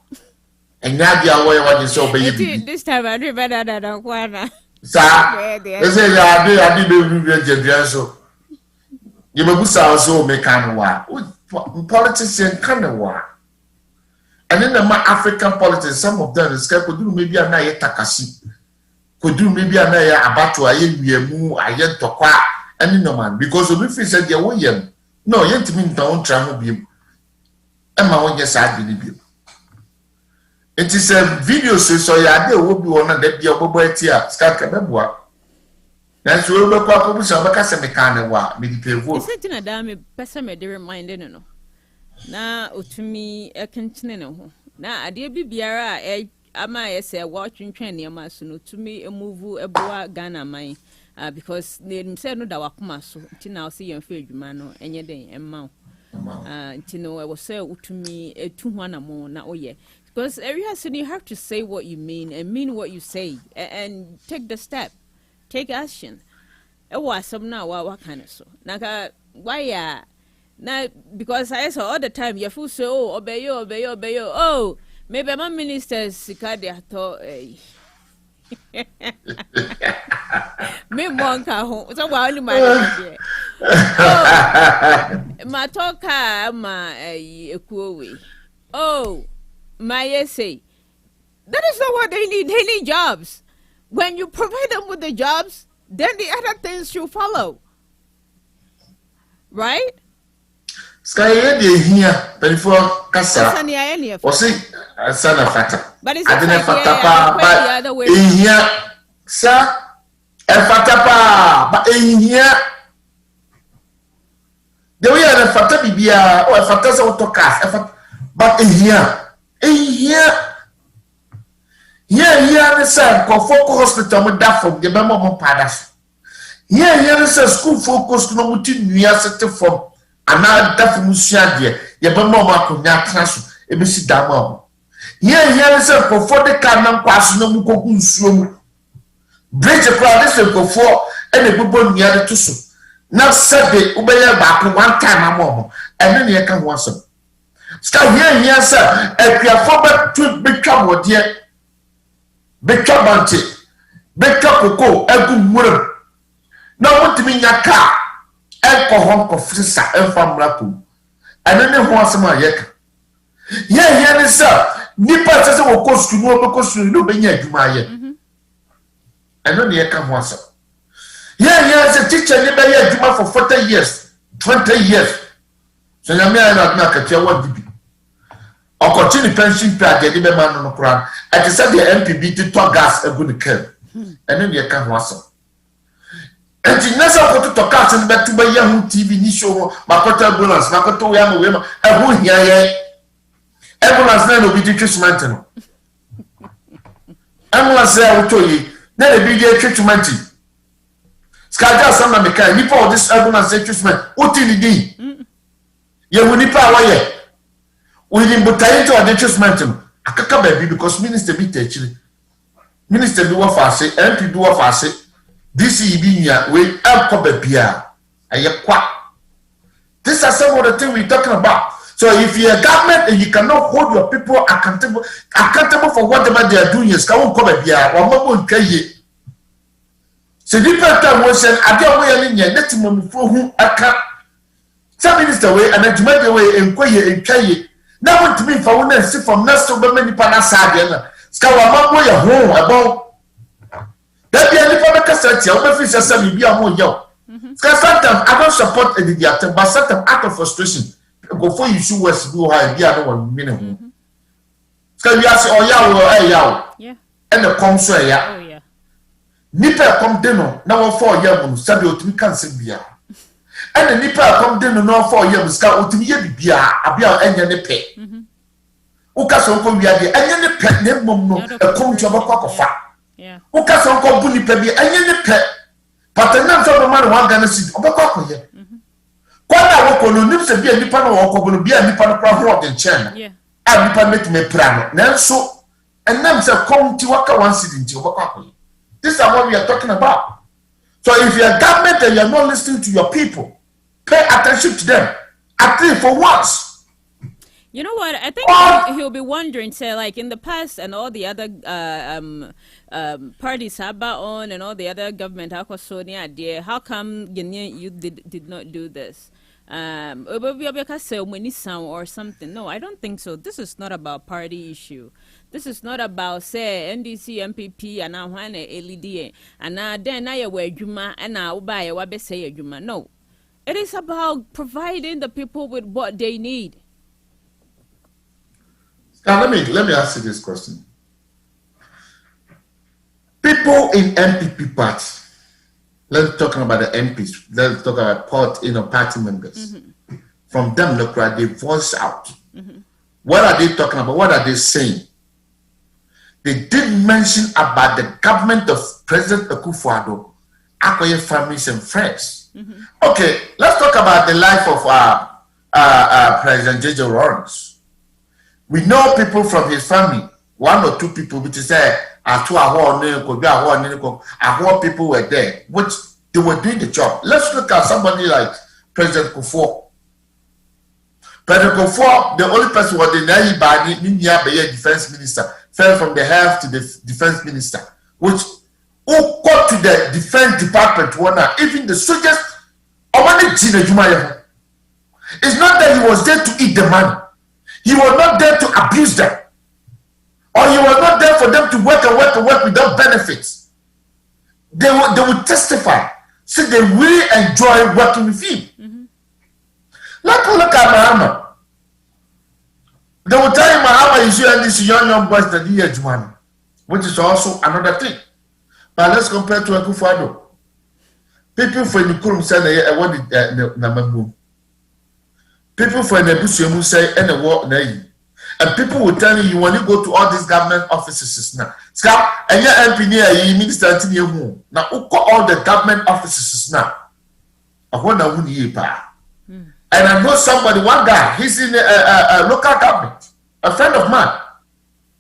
And now you're away what you saw, baby. This time I do better than a corner. Sir, they say, I did the so. You must also make kind of politics and kind of war. And in the African politics, some of them is could do maybe a night takasi. Could do maybe a naya abato aye mu aye tokwa any no man because of if said ya wo yem no yet mean don't travel bi e ma wonye sa bi ni bi it is a video so ya dey wo bi wona da bi obobo atia scan ka beboa na so we be kwa ko bu so be ka se me kan wa me di pevo is it na da me pesa me dey remind no na otumi e kentene ne ho na ade bi biara e ama yese watching niam so no to me move eboa Ghana man because they say no da wakoma so nti na see yem fe adwuma no enye den emma nti no I was say utumi etu ho na mo na oye because area so you have to say what you mean and mean what you say and take the step, take action. E was some now what kind of so naka why na because I saw all the time you feel so obey you oh maybe my ministers sikade ato me monka ho so wa only my ma toka ma ekuowe oh my say that is not what they need jobs. When you provide them with the jobs, then the other things should follow, right? Sky de here before kasa o say sana fata but it's adena fata pa but here sa e fata pa but here the way the fata bibia o e fata so to cast But here, the same for hospital with that from the memo padas. Here, the school focus no muti nuasete from another from Musiadia, Yabama Kunya Transu, Ebisi Dama. Here, for the cannon pass no muko. Bridge across this go for any people near the Tusu. Now, Saturday, Ubaya back one time a moment, and then you can want some. Start here, sir. If you are forward to big trouble, dear. Big trouble, big trouble, a good word. Now, what to mean your car? Alcohol, officer, and from Rapu. And then you want some yak. Yeah, sir. Nipper says, of course, to know because you know, you my yet. And then you can want some. Yeah, as a teacher, never yet for 40 years, 20 years. So, you may not knock at your one. Or continue pension pay the man on the ground. I said the MPB to talk gas a good care. And then you can wassail. And you never go to talk and back to my young TV show, my quarter ambulance, my quarter women, and who here. Ambulance then will be the treatment. Ambulance there will tell you, then be the treatment. Scaja some of the kind, you pour this ambulance treatment. What did he do? You will nip away. We didn't put into a treatment. I can't baby because minister be teaching. Minister do what fast, MP do what fast. This is being we help come beer. And you quack. This is some of the things we're talking about. So if you're a government and you cannot hold your people accountable for whatever they are doing, yes, come beer or mama pay. So different time we say, I don't wear any net for whom I can't. Some minister way and a Jamaica way and quay and kay. Now want to be for one and see from next to many panasadian. Scour way a home about that be any for the cassette, your fish as some be a more young. Sometimes I don't support the theater, but sometimes out of frustration, before you should West do high, the other one minimum. So you ask, oh, yeah, and the consul, yeah. Nipper come dinner, now 4 years, Sadio to be cancelled beer. And the nipper come dinner, no 4 years, scout to me, be a pay. Ukason we are the any pet name, a come to a cock of fat. Ukason come bunny pebby, any pet. But the name of the man one gonna sit of a cock here. Quite I walk on nips and be a nippon or will be a nippon of in China. I nippon make me plan. Now so, and names are come to work one sitting to a cock. This is what we are talking about. So if you're a government and you're not listening to your people, pay attention to them. At least for once. You know what? I think he'll be wondering, say, like in the past and all the other parties have on and all the other government, how come you did not do this? Or something. No, I don't think so. This is not about party issue. This is not about, say, NDC, MPP, and now LED, and now then I wear Juma and now buy a wabe say Juma. No, it is about providing the people with what they need. Now let me ask you this question. People in MPP party, let's talk about the MPs. Let's talk about party members. From them, look right, they voice out. What are they talking about? What are they saying? They did mention about the government of President Akufo-Addo, Akoye families and friends. Okay, let's talk about the life of President J.J. Lawrence. We know people from his family, 1 or 2 people, which is people were there, which they were doing the job. Let's look at somebody like President Akufo. President Akufo, the only person was the defense minister, fell from the health to the defense minister, which who got to the defense department one now, even the soldiers. It's not that he was there to eat the money. He was not there to abuse them. Or he was not there for them to work without benefits. They would testify. So they really enjoy working with him. Let's look at Mahama. They will tell you Mahama is you and this young boys that he has money, which is also another thing. But let's compare to Akufo-Addo. People for Nikurum say I want Namamu. People for Nebusiamu say and the war nay. And people will tell you when you go to all these government offices now. And your MP near minister now all the government offices now. I want to win you. And I know somebody, one guy, he's in a local government, a friend of mine.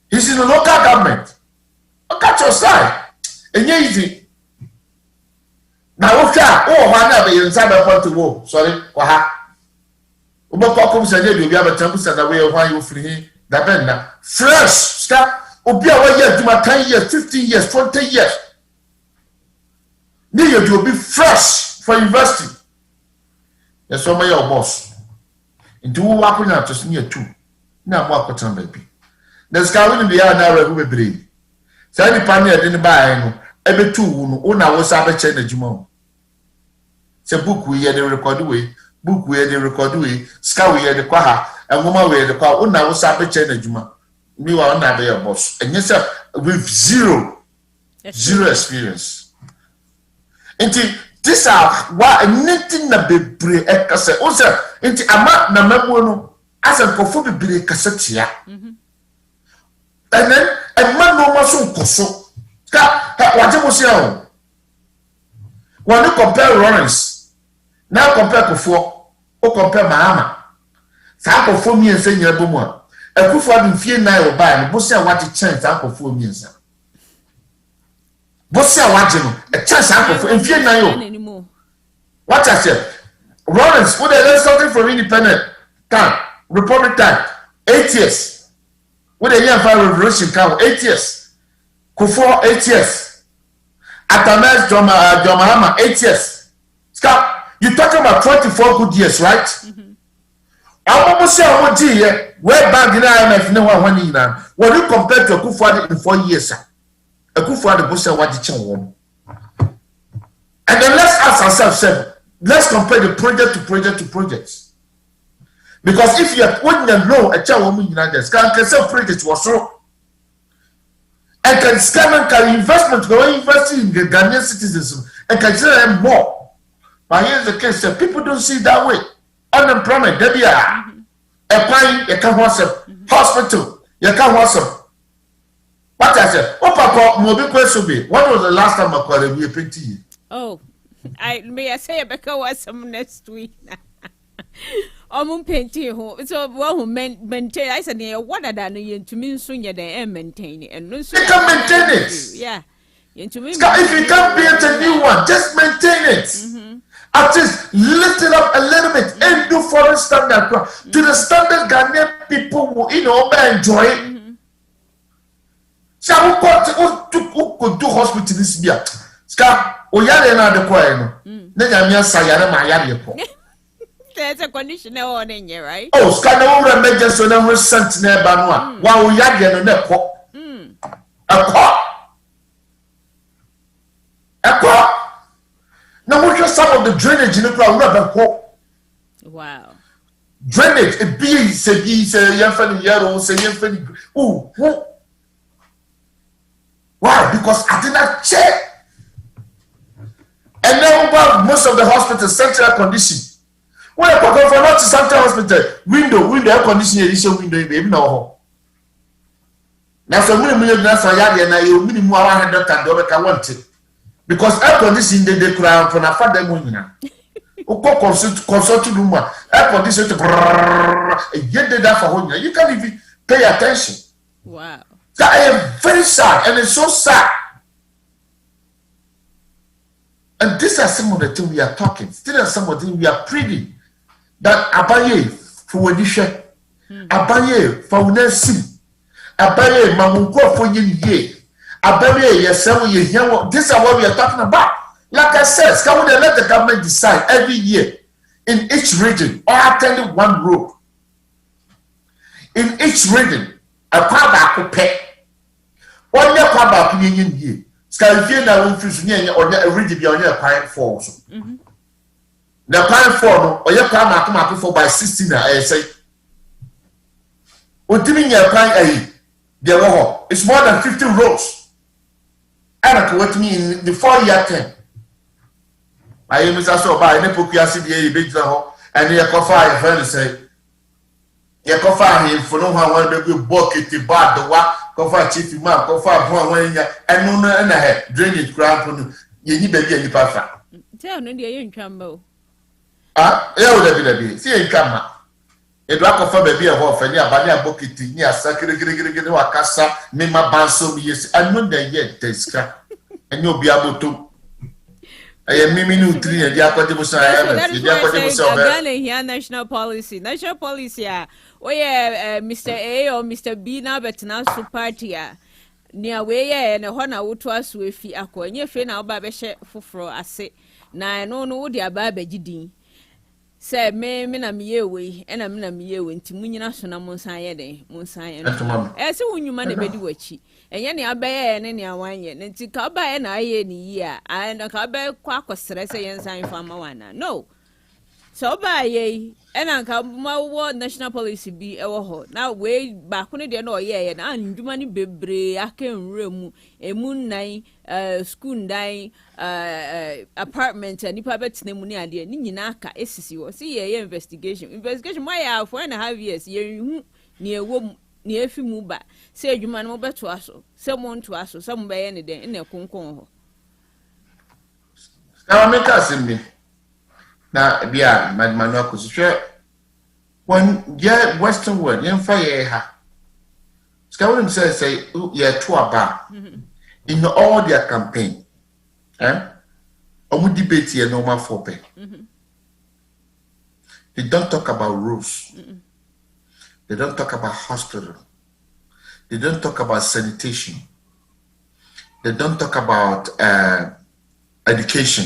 He's in the local government. I got your side. And yeah, easy. Now, okay, why not be inside the point to war? Sorry, Ubokokum said you have a temple and away why you free that bend. Fresh, stop. Obia, 10 years, 15 years, 20 years. Near you will be fresh for university. That's all my boss. Into walking out to near two. Now, walk on baby. The sky will be out now, we breathe. Sandy Pania didn't buy every 2 1 hour Sabbath and Jumon. It's a book we had a record away, book we had a record away, sky we had the quaha, and woman we had the car, 1 hour Sabbath and Juma. Me are not your boss. And yes, sir, with zero experience. Until this are why anything that be break a cassette. Also, into a map Namabono as a coffee break cassette. And then a man no more so coso. What you say? When you compare Lawrence, now compare Akufo, or compare Mahama. Sample for me and say your boomer. Akufo-Addo fear now or buy, and Bosia what a chance uncle for me, sir. Bosia watching a chance uncle for fear now. What I said, Lawrence, would I learn something from independent time, Republic time, 8 years. Would a young fire revolution count 8 years. Kufo 8 years. Atames John 8 years. Scott, you're talking about 24 good years, right? I almost say what year, where back in IMF no one year. When you compare to Akufo-Addo in 4 years, Akufo-Addo Bosia what the channel. And then let's ask ourselves, let's compare the project to project to projects. Because if you are putting a law, a child woman United, can sell projects was so. And can scam and can investment go invest in the Ghanaian citizens and can sell them more. But here's the case, people don't see it that way. Unemployment, there be a pine, you can't watch them. Hospital, you can't watch them. What I said, what Papa Mobi question be? When was the last time I called a painting? Oh, I say a Becca was some next week. Painting home. So, well, maintain. I said, what are done to mean soon you're there and maintain it. And no, you can maintain it. Yeah. If you can't build a new one, just maintain it. At least lift it up a little bit and do foreign standard to the standard Ghanaian people will enjoy it. So who could do hospital this year? Ska oyare na de kwa no. Na nyamia sayare ma yare ko. There's a condition on in here, right? Oh, ska na wo emergency na wo sent na ba no a. Wa oyare no na ko. Akwa. Now, what are some of the drainage in the crowd? Wow. Drainage, a bee, say, young funny yellow, say, young funny. Oh, why? Because I did not check. And now, most of the hospitals, central air condition. When I go for not to central hospital, window, air conditioning, window, baby, no. Now, so many that's why I have minimum 100 I want it. Because air conditioning they cry for na father monina. Uko consult room air conditioning to get that for honya. You can't even pay attention. Wow. So I am very sad and it's so sad. And these are some of the things we are talking. Still are some of the things we are pleading. That abaye for wadisha. Abaye for unesi. Abaye mamunko for ye. This is what we are talking about. Like I said, can we let the government decide every year in each region or attend one road? In each region, a crab could pay. One year crab union year. Scalifia now infuse or a region beyond your client for also. The client for or your crab for by 16, I say. What do you mean your client? It's more than 50 roads. And what me in the 4 year term. I am Mr. So by Nepokia CDA, big and the Kofa, friend say, ye ko fa he fo no ho be go bucket bad wa ko fa chief man ko fa bo wan nya enu no na he drainage cramp no ye ni ba bi ani pa fa tell no de ye ntwamba o ye o da bi si ye ntwama edu akọfa baby e ho fa ni abale abokiti ni asa kirikirikiri wa kasa me ma banso mi yes anu da ye deska enyo obi aboto aye mimi ni utri ya dia kwade bo sa ya dia kwade bo sa ba Ghana here national policy oye Mr. A or Mr. B na betna so party a nia we ye na ho na woto aso efi akọ enye fe na oba be hye foforo ase na no wo de aba bagidin say me na miye we na me na miye we nti munyina so na monsan ye den monsan ye se wonwuma na bedi wachi enye ne abaye ne ne awanye nti ka abaye na aye ni yi a na ka abaye kwa akosere se yensan fa ma wana no so abaye na ka ma wo national policy bi e wo ho na we ba ko ne de na oye na ndwuma ni bebre akenwura mu emu nan school ndan apartment nipa betene mu ni ade ni nyina aka esisi wo si ye investigation my ya for and a half years ye hu ni ewo ni efi mu ba se adwuma no beto aso se mo nto aso se mo be ye ne den na ekonkon ho na me ka simbi na bia madmanu akosuhwe when ye western world ye fa ye ha ska won say ye to aba in all their campaign omu debate here normal for pay. They don't talk about roads. They don't talk about hospital. They don't talk about sanitation. They don't talk about education.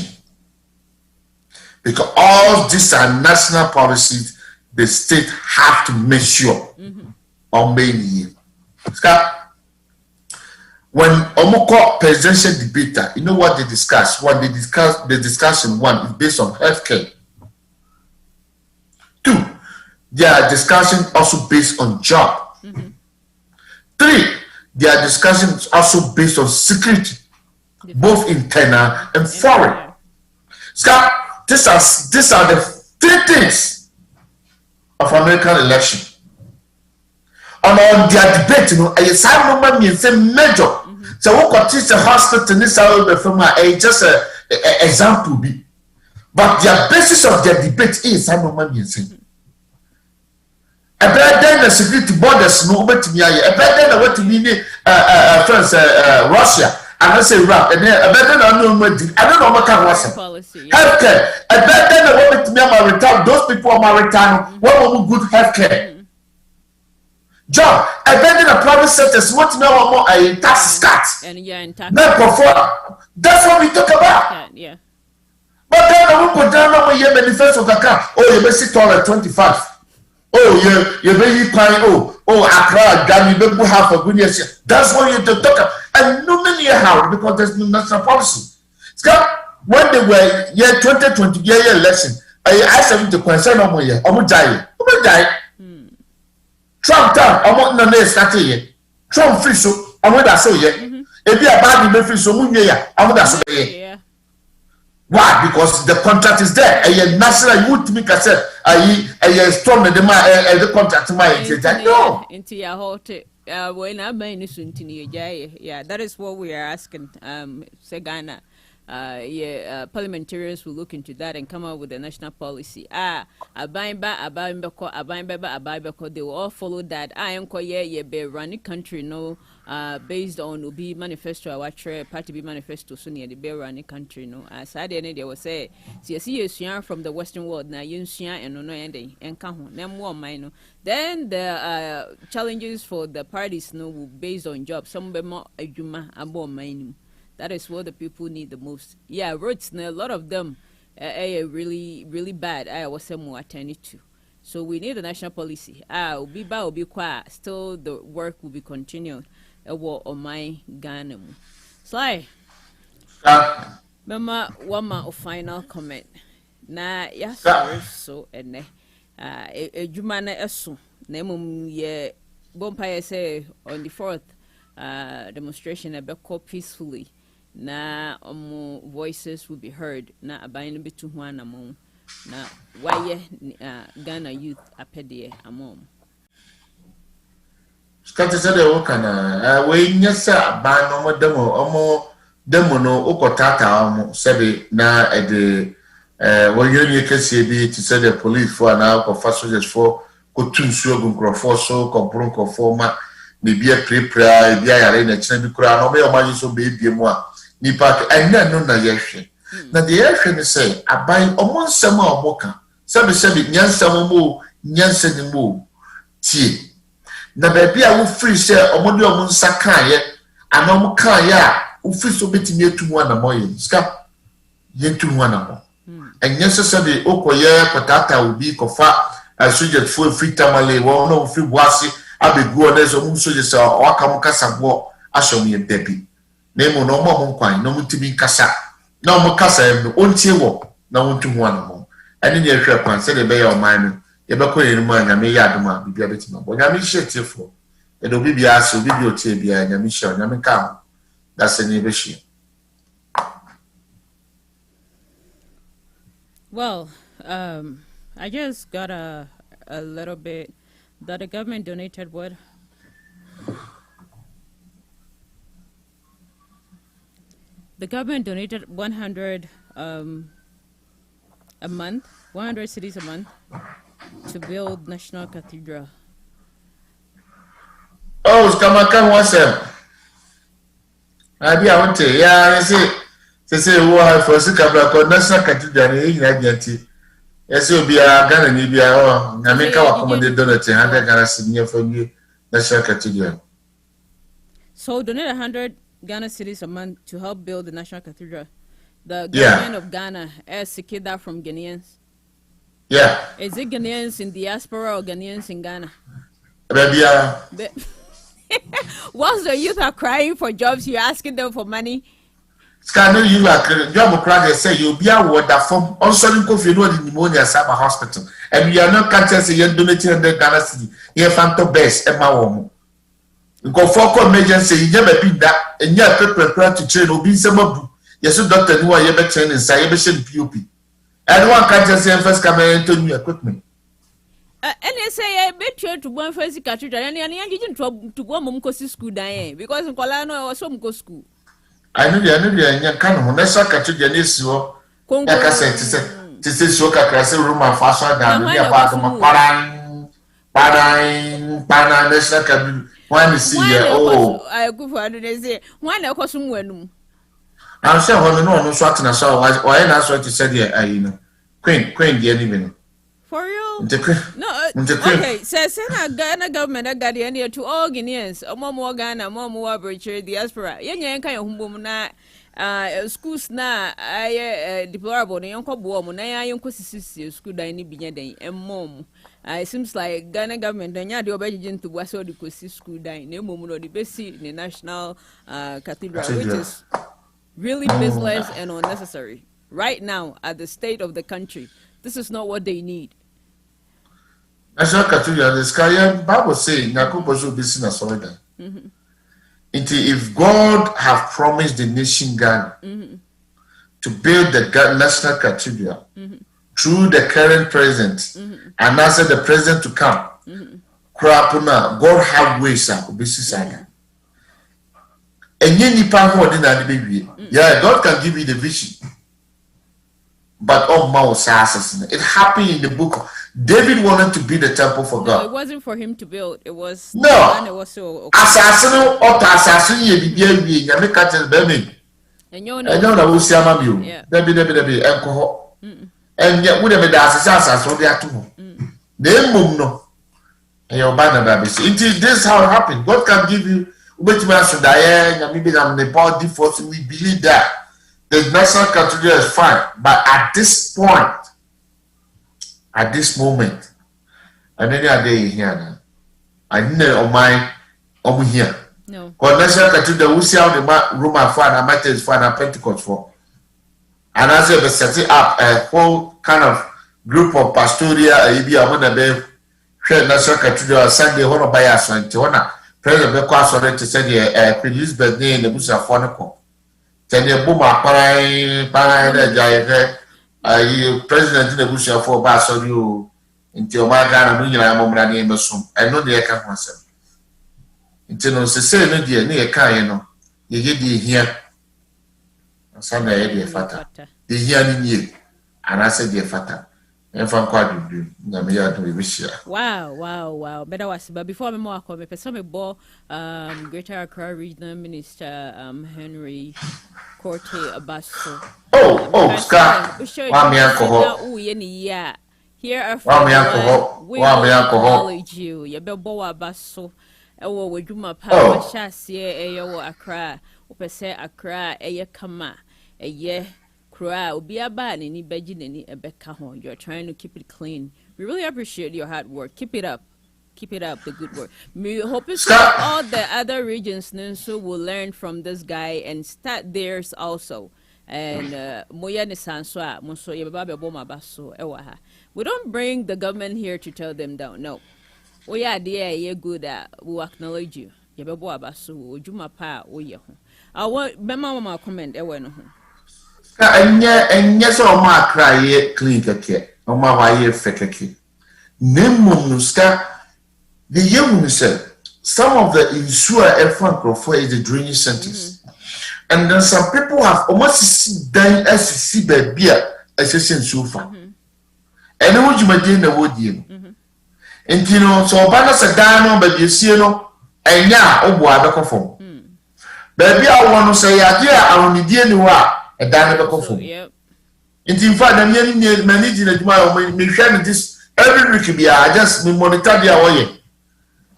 Because all these are national policies the state have to make sure on main. When Omoko presidential debater, you know what they discuss? What they discuss, the discussion one is based on healthcare. Two, their discussion also based on job. Three, their discussion is also based on security, both internal and foreign. Scott, these are the three things of American election. On their debate, you know, I say no man means a major. So what got teach the hospital in this hour from just a example be. But the basis of their debate is no man means a better than the security borders no bet me a better than what to mean France Russia and I say rap and a better than no I don't know what kind of healthcare a better than what me maritime those people are maritime what good healthcare. Job, I bet in the private sector, what now more a tax cut. And yeah, in tax. That's what we talk about. Yeah. But then I won't put down on your manifesto of the car. Oh, you basic dollar 25. Oh, you very pine. Oh, Accra, Ghana, you have a good year. That's what you talk about. And no many how because there's no national policy. Scott, when they were year 2020 year election, I asked them to concern on my year. I'm going die. Trump time, I'm not no started yet. Trump free so, I'm not so yet. If you are bad, you free so, I'm not so yet. Why? Because the contract is there. A national, you would make a set. I strong the contract to my no. Into your halt. When I'm buying this yeah, that is what we are asking. Segana. Parliamentarians will look into that and come up with a national policy. They will all follow that. Be running country no based on Ubi manifesto our party be manifesto so near the be running country no. As I did they will say see from the Western world now you and no ending and come them one mine. Then the challenges for the parties no will based on jobs. Some be more ajuma abo mining. That is what the people need the most. Yeah, roads, a lot of them are really, really bad. I was more attended to. So we need a national policy. Will be quiet. Still, the work will be continued. On my Ghana. Sly. Mama, one more final comment. Na yes, so and Jumana Esu. Nemum ye Bompire say on the 4th demonstration about peacefully. Na voices will be heard. Na abayno bitu ho anamon. Na waye Ghana youth apede amom. Scotty said, "Oh, can I? Yes, sir. Ban no more demo no okotata said na the when you can see to say the police for an hour of fast soldiers for go to shogun crofo so compronco forma maybe a prepare be a arena chin crown or my so baby moi ni park and no na yeshe. Na the action say I buy almost some more boka. Sabi nyansa mo nyansa ni mo tie. Na baby I will free say omodi omunsa kan ye anom kan ya u free so betimi etumu na moye ska yentumu na mo. And necessarily okoye patata ubi kofa asuje for free tamale wo no free wasi abegu onezo mu soje se waka mu kasa bo aso mu baby. Na mo no mo nkwan no mutimi kasa. Na mo kasa em ontie wo na wontumu na mo. Ani ne hwe kwan se de be ya oman no ye be ko yenu ma nyame ya adoma bibia betima bo nyame hyetifo e do bibia aso bibia otie bia nyame hye nyame ka that's any be hye. Well, I just got a little bit that the government donated what? The government donated 100 a month, 100 cities a month to build National Cathedral. Oh, come once. I want to, yeah, I say, why for Sikabla, National Cathedral in Agenti. Yes, you'll be a Ghana, you be a Namika accommodate donate 100 Ghana senior from you, National Cathedral. So donate 100 Ghana cities a month to help build the National Cathedral. The government of Ghana has secured that from Ghanaians. Yeah. Is it Ghanaians in diaspora or Ghanaians in Ghana? Baby, Whilst the youth are crying for jobs, you're asking them for money. Scandal, you are job crowd. Say you'll be a water from also in coffee, no pneumonia, Summer Hospital, and you are not conscious you're donating the Ghana city. You're phantom base, Emma Womo. Go for emergency, you never been that, and you're prepared to train or be some of yes, doctor, who are you better in Cyber POP. And one can't just say first come into new equipment. And they say I bet you to one first cathedral and I didn't to go Mumkosi school dying because in Colano or some go school. I know the kind of Nessa cathedral is so. Like I said, to say so, Castle room and faster down the Pana, Nessa can one is see oh, I go for they say one of course when I'm sure no swatting us all. Why not what you said here? I know. Queen, the enemy. For real? No, okay. Says Ghana government got the idea to all Guineans, more Ghana, more British diaspora. Yan kind of home na schools na deplorable. The young couple, na young cousins school dining binya and mom. It seems like Ghana government and ya the obedience to Waso the Kosi school dining, no more the basic in the National Cathedral, which is really business and unnecessary. Right now, at the state of the country, this is not what they need. National Cathedral, the sky Bible saying, Nakubo should be seen as solid. If God have promised the nation Ghana to build the National Cathedral through the current president and answer the president to come, God have ways to be seen. And yeah, God can give you the vision. But it happened in the book. David wanted to build a temple for God. No, it wasn't for him to build. It was no. Assassin or assassin ye make catches baby. And you know we see a baby alcohol. And yet we never does assassin so they are two. Name no. And your banner baby. It is this how it happened. God can give you which man should die and maybe I'm the body force. We believe that. The National Cathedral is fine, but at this point, at this moment, I don't know day here now. I didn't know on here. No. Because National Cathedral, we see how the Roman fan and Matthews fan and Pentecost for. And as they setting up a whole kind of group of pastoral, maybe I want to be National Cathedral Sunday, one of bias and Tiwana, President Beckwasson to say the Queen Elizabeth name in the Bush of Fonaco. Tell Buma President in the Bush for Basso you until my Ghana, I know the account myself. nti no se say no de ne ye kan no ye ye de hia asana ye de fata de hia ni nie ana se de fata enfa kwa dudu na me ya to be share. Wow. Better was, but before me more come, person me bo Greater Accra Regional Minister Henry Korte Abasso. Ska. Wa me alcohol. Here are we acknowledge you. You be bo Abasso. Ewo wadwuma pa wa hyase eyo Accra. Opese Accra eye kama eye kura obi aba ni beji ni ebeka ho. You're trying to keep it clean. We really appreciate your hard work. Keep it up, the good work. We hope all the other regions so will learn from this guy and start theirs also. And we don't bring the government here to tell them down. No, we are there. You're good. We acknowledge you. I want mama comment. And yes, or my cry clean keke. No matter fekeke. Name ska the young said some of the insure effort for the drainage centers. And then some people have almost sit down as see baby as a so far. And what you may do in the wood you. And you know, so balance a down but you see no and ya oh boy form. Baby I want to say I only dear no a dynamic form. In fact, I'm managing this every week. I just monitor the way.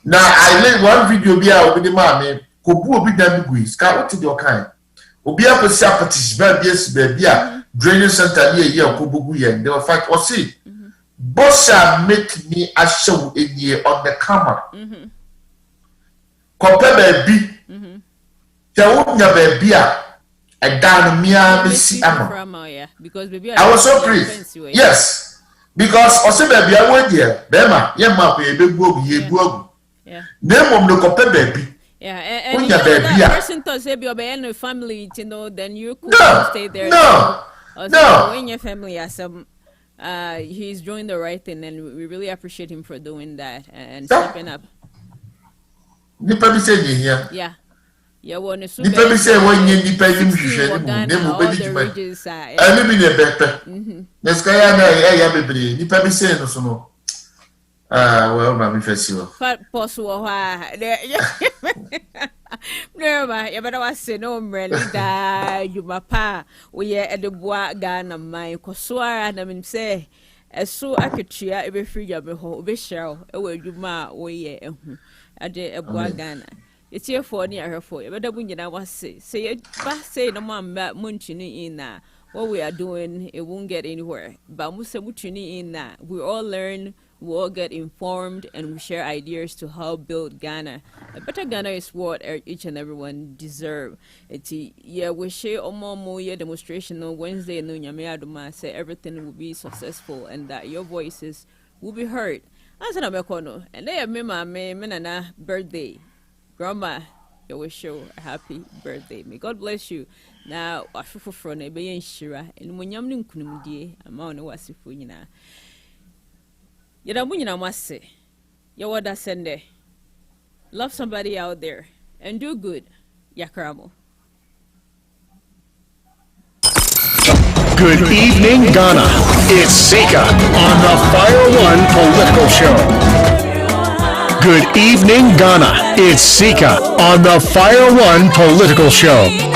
Now I let one video be out with the man. Kobu be done with scout to your kind. Obia for participate, yes, baby, drainage center here, Kobu, and they will fight or see. Bossa make me a show in here on the camera. Compare baby. Tell baby. I done me see because baby I was so pleased. Yes, because also baby I went there. Bema, yeah, ma be go ye go. Yeah. Name of the couple baby. Yeah, and that person to say be no family, you know, then you could stay there. No. When your family has some, he's doing the right thing, and we really appreciate him for doing that and stepping up. Nipa be say here. Yeah. Yeah, one is nipa be say when you nipa you hwehwe name obedi juma I be na better na skaya na ya bebre nipa be say no so no well ma me festival fat possible ha never ya better was say no mreli da juma pa we ye edeboa Ghana man kosoara na me say eso aketua e be free ya be ho be share e wa juma we ye ehu ade eboa Ghana. It's here for near for you, but the winner was say no man munchini in what we are doing, it won't get anywhere. But Musa Muchini in we all learn, we all get informed, and we share ideas to help build Ghana. A better Ghana is what each and everyone deserve. It's we share more demonstration on Wednesday no Nyame say everything will be successful and that your voices will be heard. As an Abekono, and they have me menana birthday. Grandma, you wish you a happy birthday. May God bless you. Now, I feel for a baby and Shira, and when you're in Kunumdi, a man was if we know. You don't win, I must say. You what I send there. Love somebody out there and do good. Yakaramo. Good evening, Ghana. It's Sika on the Fire One Political Show. Good evening, Ghana. It's Sika on the Fire One Political Show.